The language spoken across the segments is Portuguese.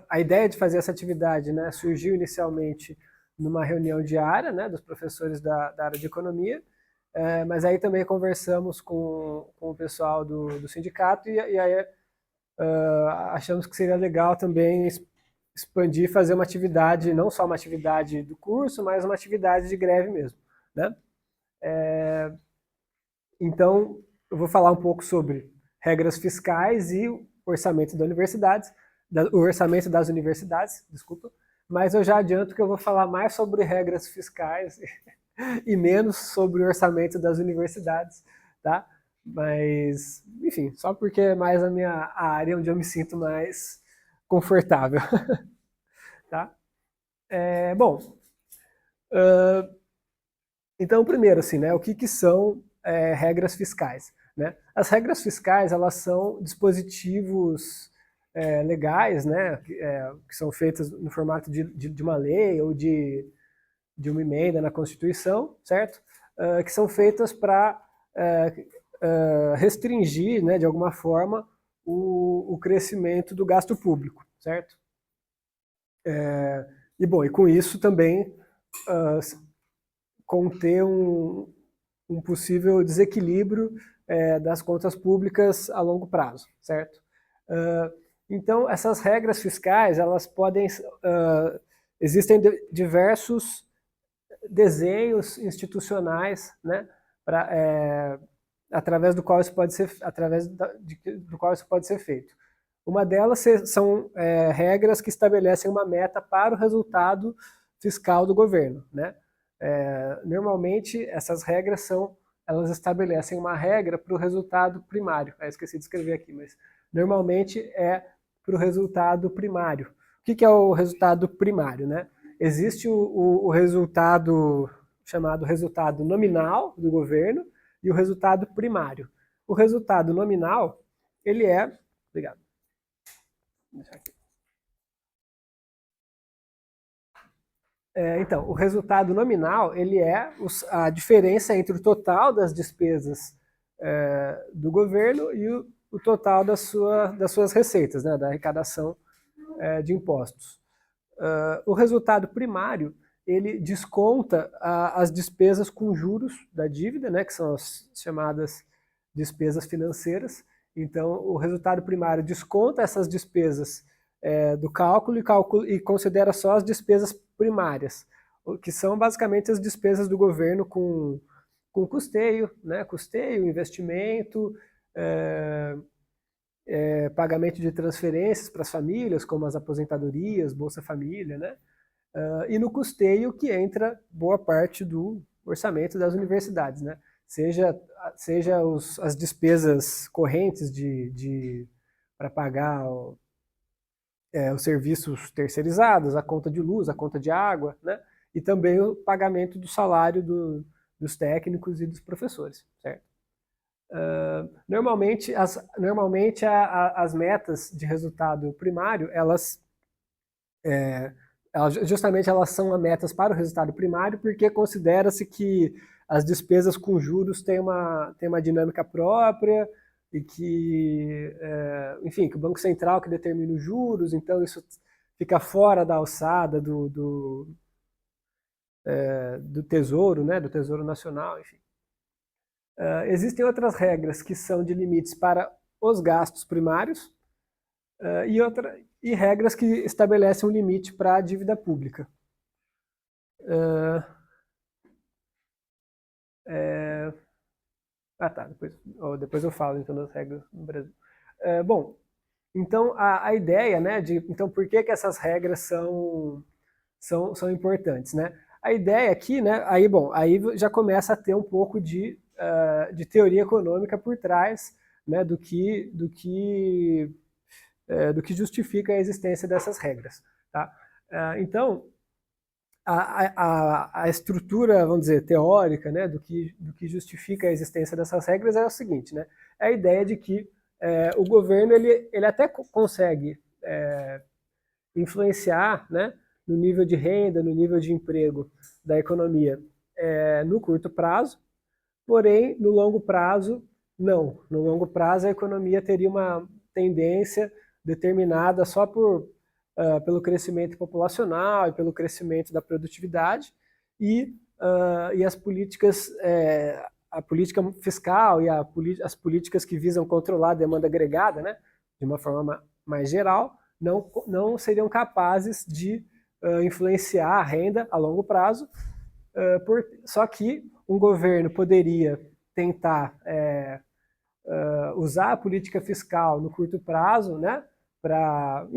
a ideia de fazer essa atividade, né, surgiu inicialmente numa reunião diária, né, dos professores da área de economia, mas aí também conversamos com o pessoal do sindicato e aí achamos que seria legal também expandir, fazer uma atividade, não só uma atividade do curso, mas uma atividade de greve mesmo, né? Então, eu vou falar um pouco sobre regras fiscais e o orçamento da universidade, o orçamento das universidades, desculpa, mas eu já adianto que eu vou falar mais sobre regras fiscais e menos sobre o orçamento das universidades, tá? Mas, enfim, só porque é mais a área onde eu me sinto mais confortável, tá? Bom, então, primeiro, assim, né, o que são regras fiscais? Né? As regras fiscais, elas são dispositivos legais, né, que são feitos no formato de uma lei ou de uma emenda na Constituição, certo? Que são feitas para restringir, né, de alguma forma, o crescimento do gasto público, certo? E com isso também conter um possível desequilíbrio das contas públicas a longo prazo, certo? Então, essas regras fiscais, elas podem... existem diversos desenhos institucionais, né, através do qual isso pode ser, do qual isso pode ser feito. Uma delas são regras que estabelecem uma meta para o resultado fiscal do governo, né? Normalmente essas regras elas estabelecem uma regra para o resultado primário. Esqueci de escrever aqui, mas normalmente é para o resultado primário. O que é o resultado primário, né? Existe o resultado chamado resultado nominal do governo e o resultado primário. O resultado nominal, ele é... Obrigado. Vou deixar aqui. Então, o resultado nominal, ele é a diferença entre o total das despesas do governo e o total das suas receitas, né, da arrecadação de impostos. O resultado primário, ele desconta as despesas com juros da dívida, né, que são as chamadas despesas financeiras. Então, o resultado primário desconta essas despesas do cálculo e considera só as despesas primárias, que são basicamente as despesas do governo com custeio, né, custeio, investimento, pagamento de transferências para as famílias, como as aposentadorias, Bolsa Família, né? E no custeio que entra boa parte do orçamento das universidades, né? Seja as despesas correntes para pagar os serviços terceirizados, a conta de luz, a conta de água, né? E também o pagamento do salário dos técnicos e dos professores, certo? Normalmente as metas de resultado primário, justamente elas são metas para o resultado primário porque considera-se que as despesas com juros têm uma dinâmica própria e que, enfim, que o Banco Central que determina os juros, então isso fica fora da alçada do Tesouro, né, do Tesouro Nacional, enfim. Existem outras regras que são de limites para os gastos primários e regras que estabelecem um limite para a dívida pública. Tá, depois eu falo então das regras no Brasil. Bom, então a ideia, né, então por que essas regras são importantes, né? A ideia aqui, né, aí já começa a ter um pouco de teoria econômica por trás, né, do que justifica a existência dessas regras, tá? Então, a estrutura, vamos dizer, teórica, né, do que justifica a existência dessas regras é o seguinte, né? É a ideia de que o governo ele até consegue influenciar, né, no nível de renda, no nível de emprego da economia no curto prazo, porém, no longo prazo, não. No longo prazo, a economia teria tendência determinada só pelo crescimento populacional e pelo crescimento da produtividade, e as políticas, a política fiscal e as políticas que visam controlar a demanda agregada, né, de uma forma mais geral, não seriam capazes de influenciar a renda a longo prazo. Só que um governo poderia tentar usar a política fiscal no curto prazo, né, para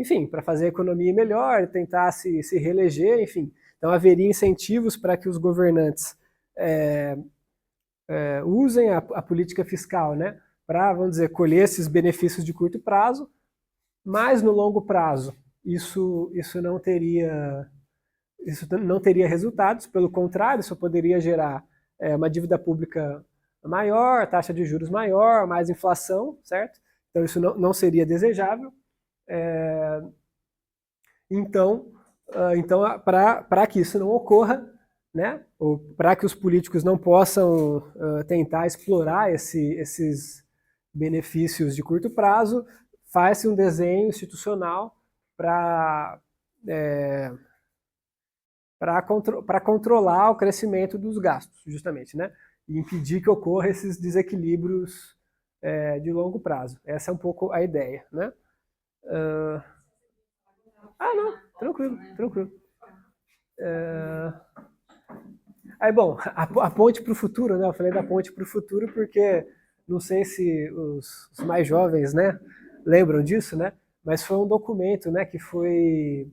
fazer a economia melhor, tentar se reeleger, enfim. Então haveria incentivos para que os governantes usem a política fiscal, né, para, vamos dizer, colher esses benefícios de curto prazo, mas no longo prazo isso não teria resultados, pelo contrário, isso poderia gerar uma dívida pública maior, taxa de juros maior, mais inflação, certo? Então isso não seria desejável. Então para que isso não ocorra, né, ou para que os políticos não possam tentar explorar esses benefícios de curto prazo, faz-se um desenho institucional para controlar o crescimento dos gastos, justamente, né, e impedir que ocorra esses desequilíbrios de longo prazo. Essa é um pouco a ideia, né? Não, tranquilo, tranquilo. Aí, bom, a ponte para o futuro, né? Eu falei da ponte para o futuro porque não sei se os mais jovens, né, lembram disso, né? Mas foi um documento, né, que foi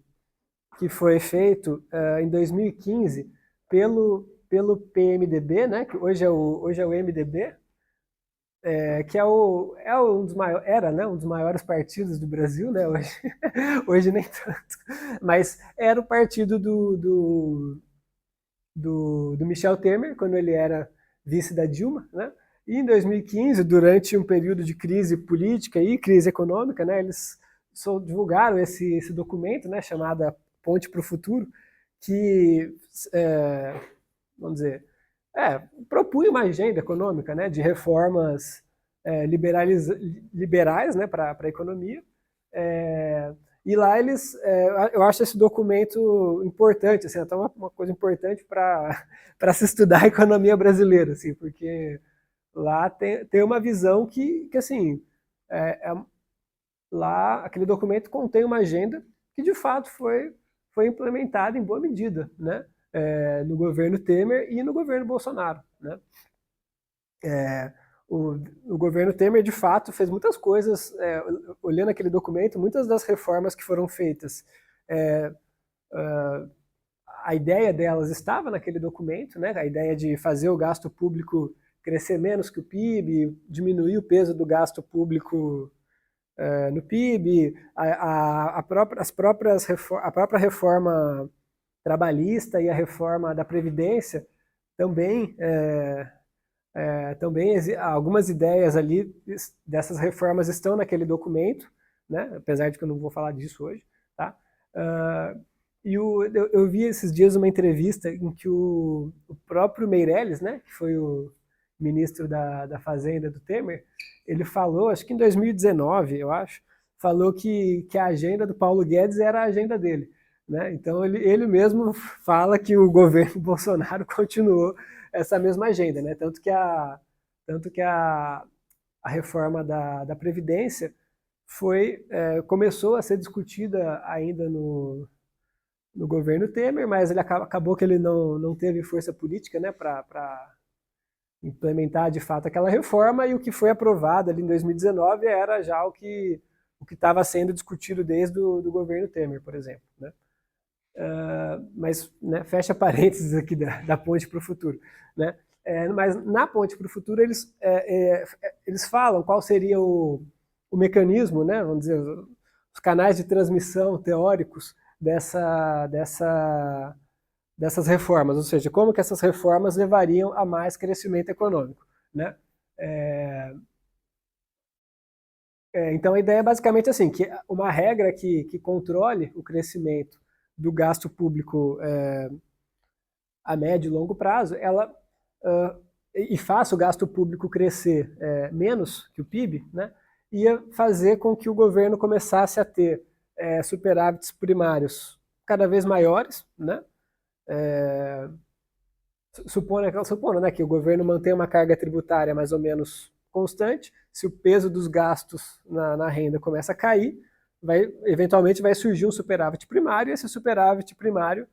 feito em 2015 pelo PMDB, né, que hoje é o MDB, que um dos maiores, era, né, um dos maiores partidos do Brasil, né, hoje nem tanto, mas era o partido do Michel Temer, quando ele era vice da Dilma, né, e em 2015, durante um período de crise política e crise econômica, né, eles divulgaram esse documento, né, chamado Ponte para o Futuro, que, vamos dizer, propunha uma agenda econômica, né, de reformas liberais, né, para a economia. E lá eu acho esse documento importante, assim, até uma coisa importante para se estudar a economia brasileira, assim, porque lá tem uma visão que assim, lá aquele documento contém uma agenda que de fato foi implementada em boa medida, né, no governo Temer e no governo Bolsonaro, né. O governo Temer, de fato, fez muitas coisas, olhando aquele documento, muitas das reformas que foram feitas, a ideia delas estava naquele documento, né, a ideia de fazer o gasto público crescer menos que o PIB, diminuir o peso do gasto público no PIB, a própria reforma trabalhista e a reforma da Previdência também algumas ideias ali dessas reformas estão naquele documento, né, apesar de que eu não vou falar disso hoje, tá? E eu vi esses dias uma entrevista em que o próprio Meirelles, né, que foi o ministro da Fazenda do Temer, ele falou, acho que em 2019, eu acho, falou que a agenda do Paulo Guedes era a agenda dele, né? Então ele mesmo fala que o governo Bolsonaro continuou essa mesma agenda, né? Tanto que a reforma da Previdência começou a ser discutida ainda no governo Temer, mas ele acabou que ele não teve força política, né, para implementar de fato aquela reforma, e o que foi aprovado ali em 2019 era já o que estava sendo discutido desde o governo Temer, por exemplo, né? Mas, né, fecha parênteses aqui da ponte para o futuro, né? Mas na ponte para o futuro eles falam qual seria o mecanismo, né, vamos dizer, os canais de transmissão teóricos dessas reformas, ou seja, como que essas reformas levariam a mais crescimento econômico, né? Então a ideia é basicamente assim, que uma regra que controle o crescimento do gasto público a médio e longo prazo, e faça o gasto público crescer menos que o PIB, né? ia fazer com que o governo começasse a ter superávites primários cada vez maiores, né? Supondo, né, que o governo mantém uma carga tributária mais ou menos constante, se o peso dos gastos na renda começa a cair, eventualmente vai surgir um superávit primário, e esse superávit primário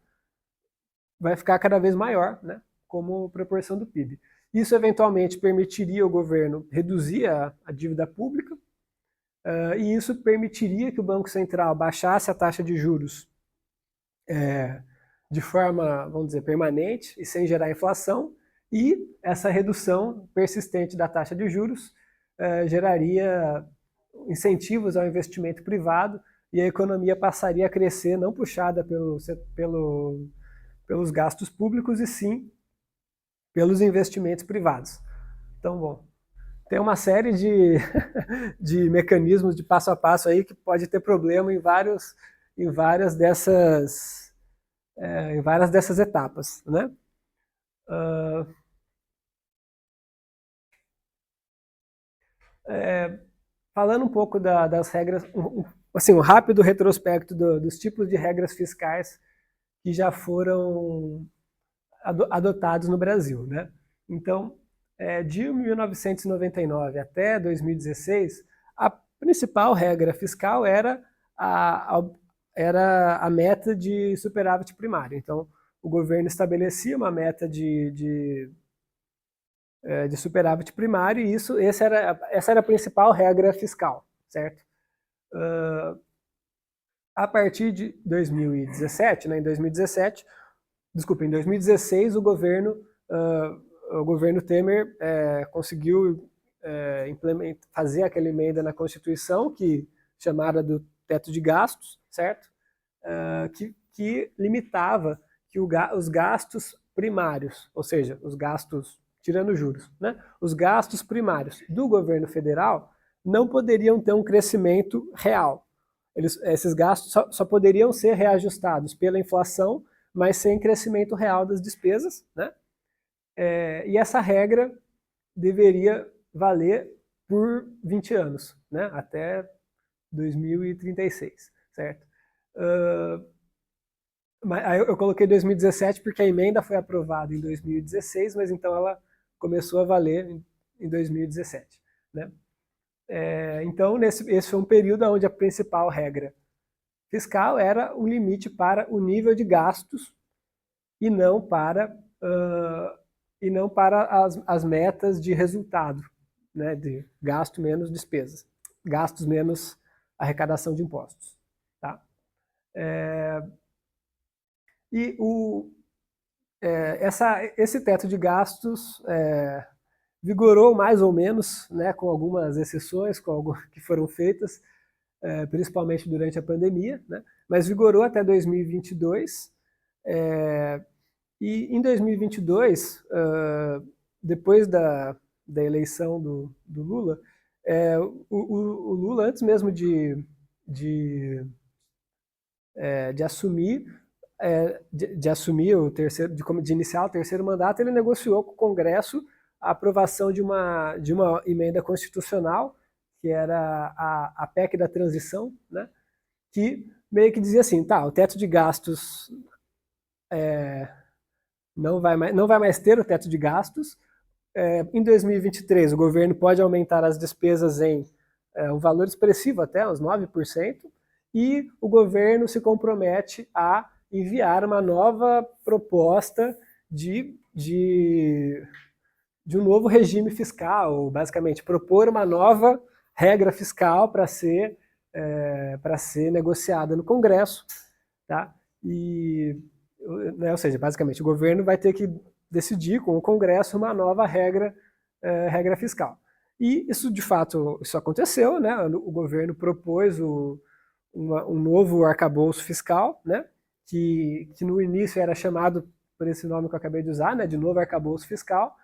vai ficar cada vez maior, né, como proporção do PIB. Isso eventualmente permitiria o governo reduzir a dívida pública, e isso permitiria que o Banco Central baixasse a taxa de juros de forma, vamos dizer, permanente e sem gerar inflação, e essa redução persistente da taxa de juros geraria incentivos ao investimento privado e a economia passaria a crescer não puxada pelos gastos públicos e sim pelos investimentos privados. Então, bom, tem uma série de mecanismos de passo a passo aí que pode ter problema em várias dessas etapas, né? Falando um pouco das regras, assim, um rápido retrospecto dos tipos de regras fiscais que já foram adotados no Brasil, né? Então, de 1999 até 2016, a principal regra fiscal era a meta de superávit primário. Então, o governo estabelecia uma meta de superávit primário e essa era a principal regra fiscal, certo? A partir de 2017, né, em 2016, o governo Temer conseguiu fazer aquela emenda na Constituição chamada do teto de gastos, certo? Que limitava que os gastos primários, ou seja, os gastos tirando juros, né? Os gastos primários do governo federal não poderiam ter um crescimento real. Esses gastos só poderiam ser reajustados pela inflação, mas sem crescimento real das despesas, né? E essa regra deveria valer por 20 anos, né? Até 2036, certo? Mas eu coloquei 2017 porque a emenda foi aprovada em 2016, mas então ela começou a valer em 2017, né? Então, esse foi um período onde a principal regra fiscal era o limite para o nível de gastos e não para as metas de resultado, né, de gasto menos despesas, gastos menos arrecadação de impostos. Tá? E esse teto de gastos vigorou mais ou menos, né, com algumas exceções que foram feitas, principalmente durante a pandemia, né, mas vigorou até 2022. E em 2022, depois da eleição do Lula, o Lula, antes mesmo de assumir, de iniciar o terceiro mandato, ele negociou com o Congresso a aprovação de uma emenda constitucional, que era a PEC da transição, né, que meio que dizia assim, tá, o teto de gastos não vai mais ter o teto de gastos. Em 2023, o governo pode aumentar as despesas em um valor expressivo, até uns 9%, e o governo se compromete a enviar uma nova proposta de um novo regime fiscal, basicamente propor uma nova regra fiscal para ser negociada no Congresso, tá? Ou seja, basicamente o governo vai ter que decidir com o Congresso uma nova regra fiscal. E isso, de fato, isso aconteceu, né? O governo propôs um novo arcabouço fiscal, né? Que no início era chamado por esse nome que eu acabei de usar, né? De novo arcabouço fiscal,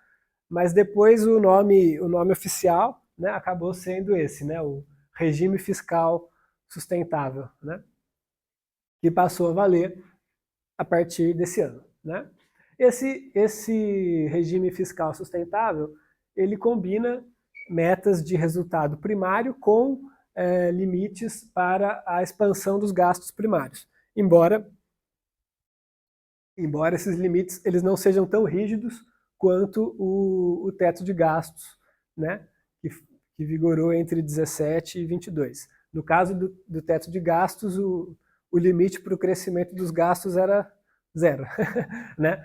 mas depois o nome oficial, né? Acabou sendo esse, né? O regime fiscal sustentável, né? Que passou a valer a partir desse ano, né? Esse regime fiscal sustentável, ele combina metas de resultado primário com limites para a expansão dos gastos primários. Embora esses limites eles não sejam tão rígidos quanto o teto de gastos, né, que vigorou entre 17 e 22. No caso do teto de gastos, o limite para o crescimento dos gastos era zero. Né?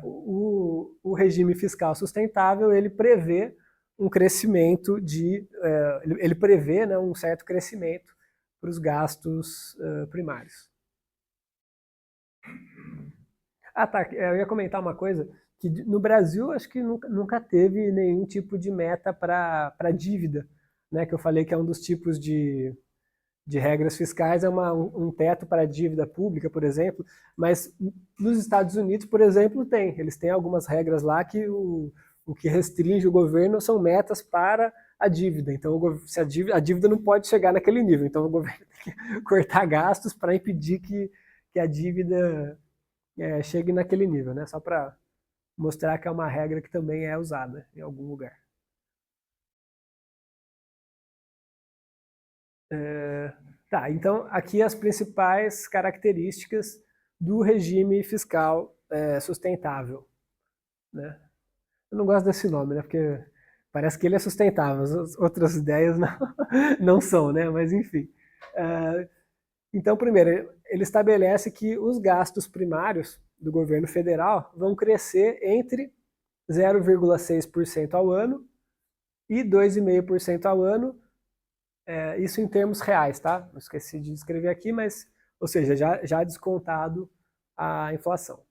O regime fiscal sustentável ele prevê um crescimento ele prevê, né, um certo crescimento para os gastos primários. Ah, tá. Eu ia comentar uma coisa, que no Brasil acho que nunca teve nenhum tipo de meta para dívida, né? Que eu falei que é um dos tipos de regras fiscais, é um teto para a dívida pública, por exemplo, mas nos Estados Unidos, por exemplo, tem. Eles têm algumas regras lá que o que restringe o governo são metas para a dívida. Então, se a dívida não pode chegar naquele nível, então o governo tem que cortar gastos para impedir que a dívida chegue naquele nível, né? Só para mostrar que é uma regra que também é usada em algum lugar. Tá, então aqui as principais características do regime fiscal sustentável, né? Eu não gosto desse nome, né? Porque parece que ele é sustentável, as outras ideias não, não são, né? Mas enfim. Então, primeiro, ele estabelece que os gastos primários do governo federal vão crescer entre 0,6% ao ano e 2,5% ao ano, isso em termos reais, tá? Eu esqueci de escrever aqui, mas, ou seja, já descontado a inflação.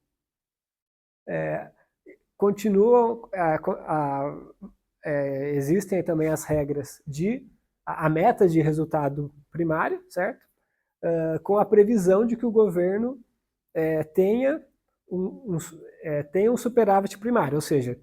Continuam, existem também as regras a meta de resultado primário, certo? Com a previsão de que o governo tenha tenha um superávit primário, ou seja,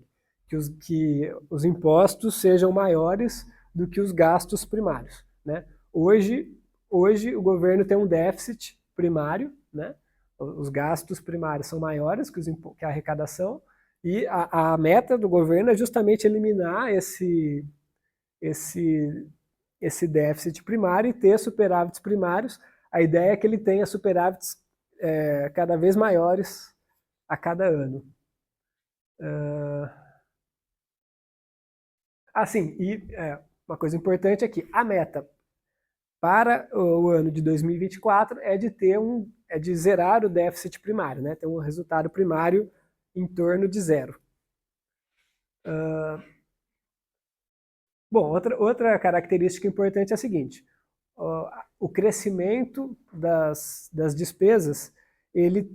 que os impostos sejam maiores do que os gastos primários, né? Hoje o governo tem um déficit primário, né? Os gastos primários são maiores que a arrecadação, e a meta do governo é justamente eliminar esse, esse déficit primário e ter superávites primários. A ideia é que ele tenha superávites cada vez maiores a cada ano. Assim, uma coisa importante é que a meta para o ano de 2024 é de zerar o déficit primário, né? Ter um resultado primário em torno de zero. Bom, outra característica importante é a seguinte: o crescimento das despesas ele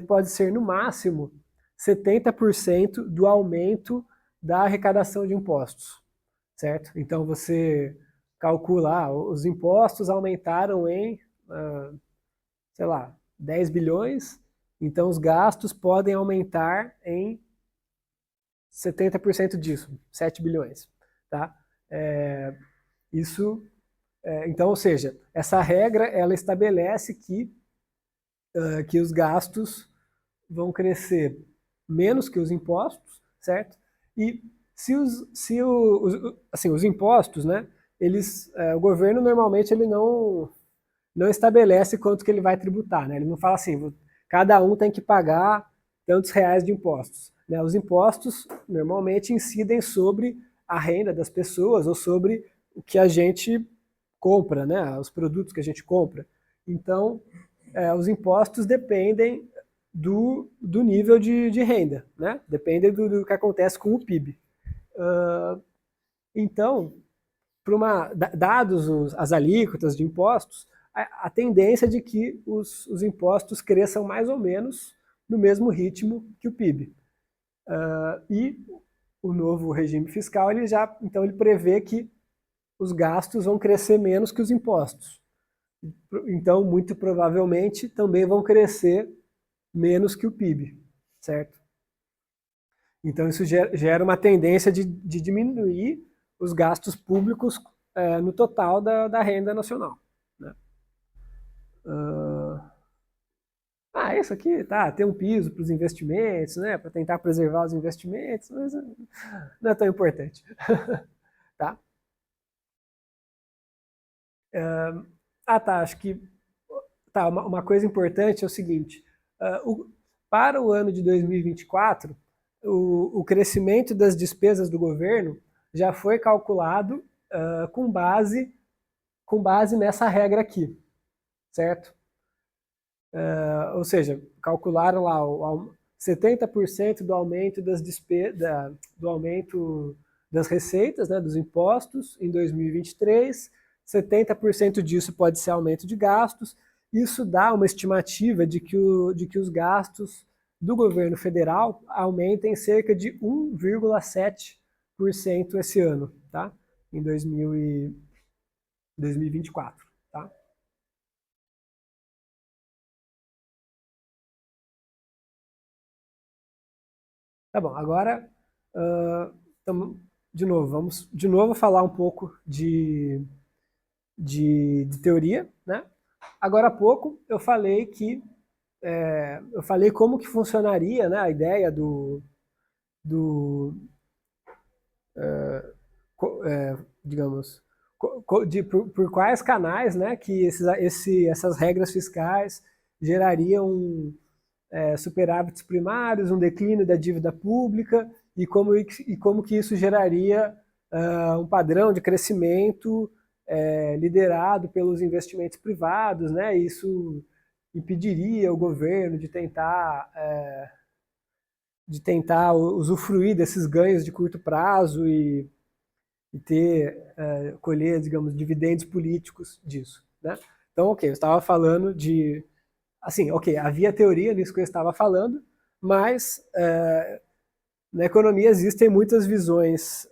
pode ser no máximo 70% do aumento da arrecadação de impostos, certo? Então você calcula, os impostos aumentaram em, sei lá, 10 bilhões, então os gastos podem aumentar em 70% disso, 7 bilhões, tá? Isso, então, ou seja, essa regra ela estabelece que os gastos vão crescer menos que os impostos, certo? E assim, os impostos, né? O governo normalmente ele não estabelece quanto que ele vai tributar, né? Ele não fala assim, cada um tem que pagar tantos reais de impostos, né? Os impostos normalmente incidem sobre a renda das pessoas ou sobre o que a gente compra, né? Os produtos que a gente compra. Então, os impostos dependem do nível de renda, né? Dependem do que acontece com o PIB. Então, dados as alíquotas de impostos, a tendência é de que os impostos cresçam mais ou menos no mesmo ritmo que o PIB. E o novo regime fiscal, então ele prevê que os gastos vão crescer menos que os impostos. Então, muito provavelmente, também vão crescer menos que o PIB, certo? Então, isso gera uma tendência de diminuir os gastos públicos no total da renda nacional. Né? isso aqui, tá, tem um piso para os investimentos, né, para tentar preservar os investimentos, mas não é tão importante, tá? Tá, acho que tá, uma coisa importante é o seguinte, para o ano de 2024, o crescimento das despesas do governo já foi calculado com base nessa regra aqui, certo? Ou seja, calcularam lá 70% do aumento do aumento das receitas, né, dos impostos em 2023, 70% disso pode ser aumento de gastos. Isso dá uma estimativa de que os gastos do governo federal aumentem cerca de 1,7% esse ano, tá? Em 2024, tá? Tá bom, agora, de novo, vamos de novo falar um pouco de teoria, né? Agora há pouco eu falei eu falei como que funcionaria, né, a ideia do digamos, por quais canais, né, que essas regras fiscais gerariam superávites primários, um declínio da dívida pública e como que isso geraria um padrão de crescimento liderado pelos investimentos privados, né? Isso impediria o governo de tentar usufruir desses ganhos de curto prazo e colher, digamos, dividendos políticos disso, né? Então, ok, eu estava falando de assim, ok, havia teoria nisso que eu estava falando, mas na economia existem muitas visões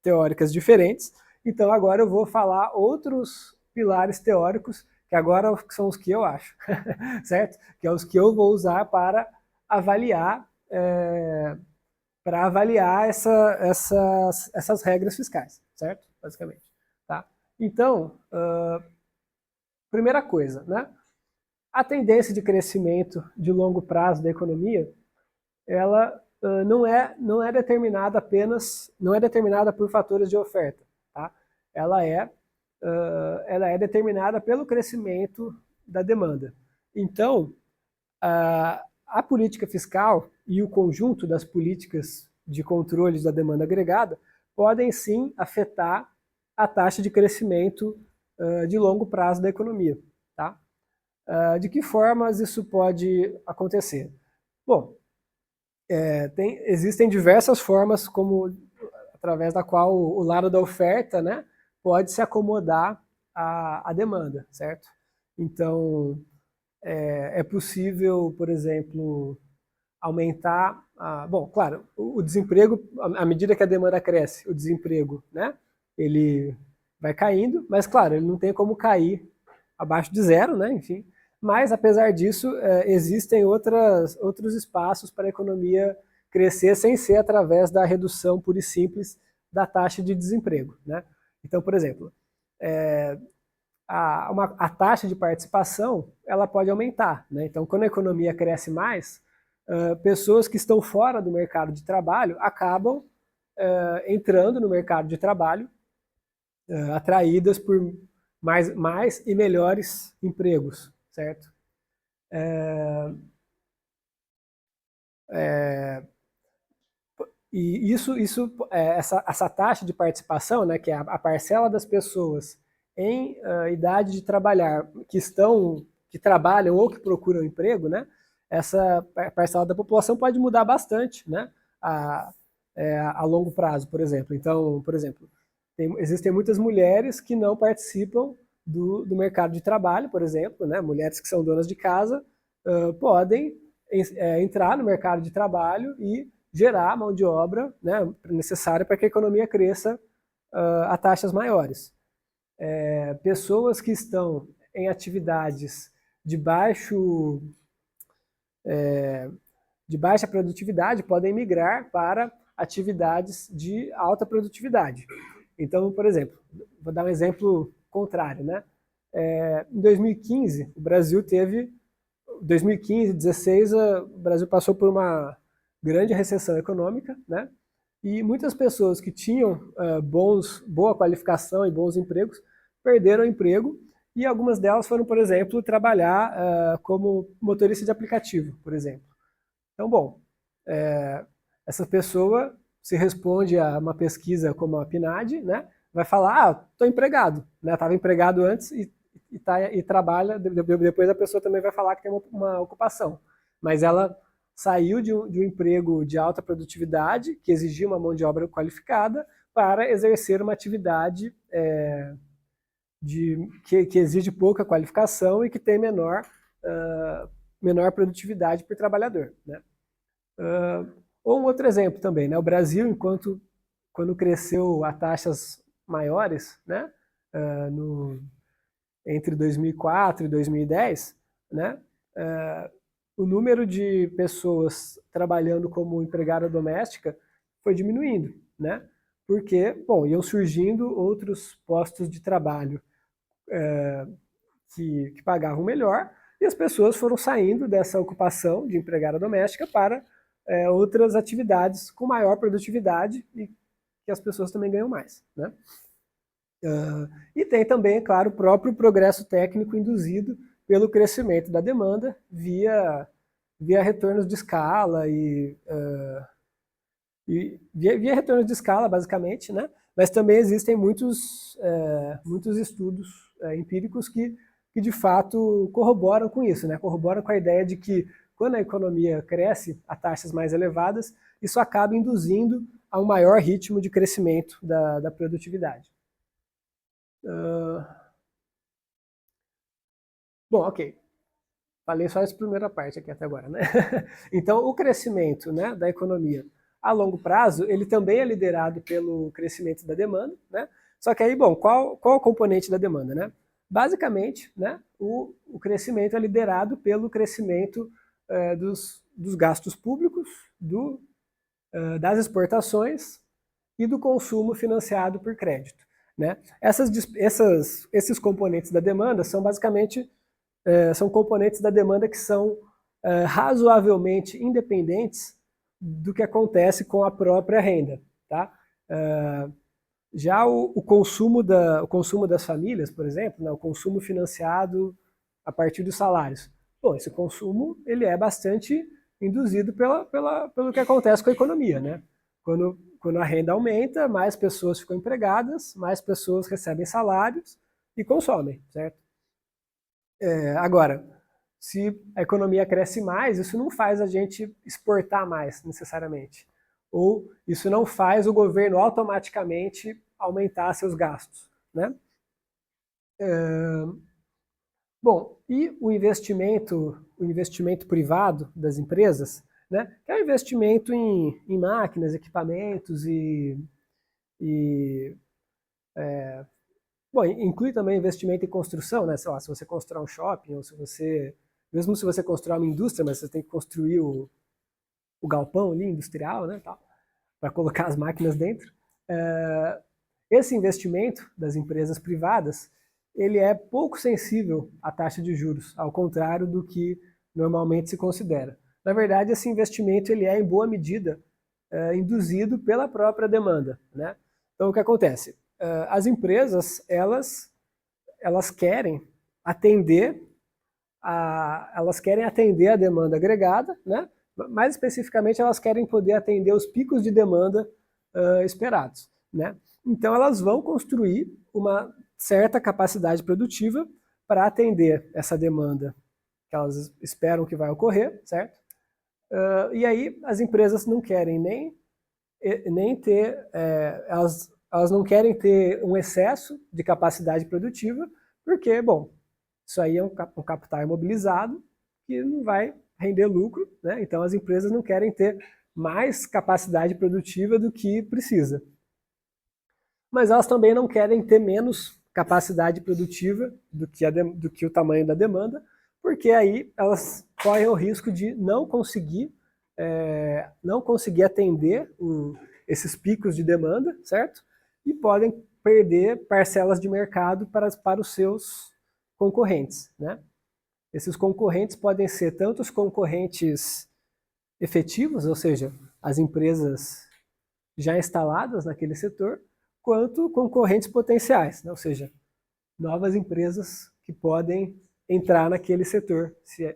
teóricas diferentes, então agora eu vou falar outros pilares teóricos, que agora são os que eu acho, certo? Que é os que eu vou usar avaliar para avaliar essas regras fiscais, certo? Basicamente, tá? Então, primeira coisa, né? A tendência de crescimento de longo prazo da economia, ela não é determinada não é determinada por fatores de oferta, tá? Ela é, ela é determinada pelo crescimento da demanda. Então, a política fiscal e o conjunto das políticas de controle da demanda agregada podem sim afetar a taxa de crescimento de longo prazo da economia, tá? De que formas isso pode acontecer? Bom, existem diversas formas através da qual o lado da oferta, né, pode se acomodar à demanda, certo? Então, é possível, por exemplo, aumentar, bom, claro, o desemprego, à medida que a demanda cresce, o desemprego, né, ele vai caindo, mas claro, ele não tem como cair abaixo de zero, né, enfim, mas apesar disso, existem outros espaços para a economia crescer sem ser através da redução pura e simples da taxa de desemprego, né. Então, por exemplo, a taxa de participação ela pode aumentar, né? Então, quando a economia cresce mais, pessoas que estão fora do mercado de trabalho acabam entrando no mercado de trabalho atraídas por mais e melhores empregos, certo? E essa taxa de participação, né, que é a parcela das pessoas em idade de trabalhar que trabalham ou que procuram emprego, né, essa parcela da população pode mudar bastante, né, a longo prazo, por exemplo. Então, por exemplo, existem muitas mulheres que não participam do mercado de trabalho, por exemplo, né, mulheres que são donas de casa podem entrar no mercado de trabalho e gerar mão de obra, né, necessária para que a economia cresça a taxas maiores. Pessoas que estão em atividades de de baixa produtividade podem migrar para atividades de alta produtividade. Então, por exemplo, vou dar um exemplo contrário, né? Em 2015, o Brasil teve 2015, 2016, o Brasil passou por uma grande recessão econômica, né? E muitas pessoas que tinham boa qualificação e bons empregos perderam o emprego, e algumas delas foram, por exemplo, trabalhar como motorista de aplicativo, por exemplo. Então, bom, essa pessoa se responde a uma pesquisa como a PNAD, né? Vai falar, estou empregado, né? Estava empregado antes e trabalha, depois a pessoa também vai falar que tem uma ocupação. Mas ela saiu de um emprego de alta produtividade, que exigia uma mão de obra qualificada, para exercer uma atividade que exige pouca qualificação e que tem menor produtividade por trabalhador, né? Ou um outro exemplo também, né? O Brasil, quando cresceu a taxas maiores, né? Entre 2004 e 2010, né? O número de pessoas trabalhando como empregada doméstica foi diminuindo, né? Porque, bom, iam surgindo outros postos de trabalho que pagavam melhor, e as pessoas foram saindo dessa ocupação de empregada doméstica para outras atividades com maior produtividade e que as pessoas também ganham mais, né? E tem também, é claro, o próprio progresso técnico induzido pelo crescimento da demanda via retornos de escala via retornos de escala, basicamente, né? Mas também existem muitos estudos empíricos que de fato corroboram com isso, né? Corroboram com a ideia de que quando a economia cresce a taxas mais elevadas, isso acaba induzindo a um maior ritmo de crescimento da produtividade. Bom, ok. Falei só essa primeira parte aqui até agora, né? Então, o crescimento, né, da economia a longo prazo, ele também é liderado pelo crescimento da demanda, né? Só que aí, bom, qual o componente da demanda, né? Basicamente, né, o crescimento é liderado pelo crescimento dos gastos públicos, das exportações e do consumo financiado por crédito, né? Esses componentes da demanda são basicamente são componentes da demanda que são razoavelmente independentes do que acontece com a própria renda, tá? Já o consumo das famílias, por exemplo, né, o consumo financiado a partir dos salários, bom, esse consumo ele é bastante induzido pelo que acontece com a economia, né? Quando a renda aumenta, mais pessoas ficam empregadas, mais pessoas recebem salários e consomem, certo? Agora, se a economia cresce mais, isso não faz a gente exportar mais, necessariamente. Ou isso não faz o governo automaticamente aumentar seus gastos, né? Bom, e o investimento privado das empresas, né, que é o investimento em máquinas, equipamentos bom, inclui também investimento em construção, né? Sei lá, se você constrói um shopping, ou mesmo se você constrói uma indústria, mas você tem que construir o galpão ali, industrial, né, para colocar as máquinas dentro. Esse investimento das empresas privadas, ele é pouco sensível à taxa de juros, ao contrário do que normalmente se considera. Na verdade, esse investimento ele é, em boa medida, induzido pela própria demanda, né? Então, o que acontece? As empresas, elas querem atender a demanda agregada, né? Mais especificamente, elas querem poder atender os picos de demanda esperados, né? Então, elas vão construir uma certa capacidade produtiva para atender essa demanda que elas esperam que vai ocorrer, certo? E aí, as empresas não querem nem ter, elas não querem ter um excesso de capacidade produtiva, porque, bom, isso aí é um capital imobilizado que não vai render lucro, né? Então as empresas não querem ter mais capacidade produtiva do que precisa. Mas elas também não querem ter menos capacidade produtiva do que o tamanho da demanda, porque aí elas correm o risco de não conseguir atender esses picos de demanda, certo? E podem perder parcelas de mercado para os seus concorrentes, né? Esses concorrentes podem ser tanto os concorrentes efetivos, ou seja, as empresas já instaladas naquele setor, quanto concorrentes potenciais, né? Ou seja, novas empresas que podem entrar naquele setor, se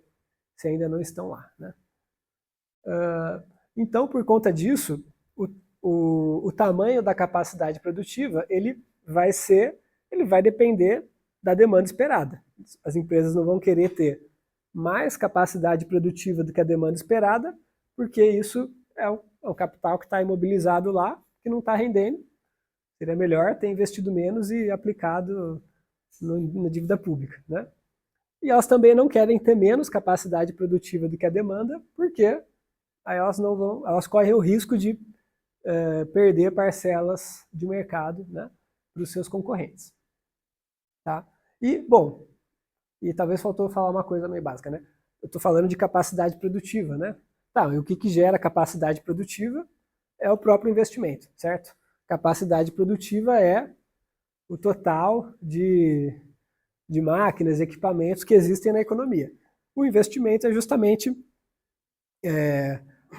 ainda não estão lá, né? Então, por conta disso, o tamanho da capacidade produtiva ele vai depender da demanda esperada. As empresas não vão querer ter mais capacidade produtiva do que a demanda esperada, porque isso é o capital que está imobilizado lá, que não está rendendo. Seria melhor ter investido menos e aplicado na dívida pública, né? E elas também não querem ter menos capacidade produtiva do que a demanda, porque aí elas correm o risco de perder parcelas de mercado, né, para os seus concorrentes. Tá? E, bom, e talvez faltou falar uma coisa meio básica, né? Eu estou falando de capacidade produtiva, né? Tá, e o que gera capacidade produtiva é o próprio investimento, certo? Capacidade produtiva é o total de máquinas e equipamentos que existem na economia. O investimento é justamente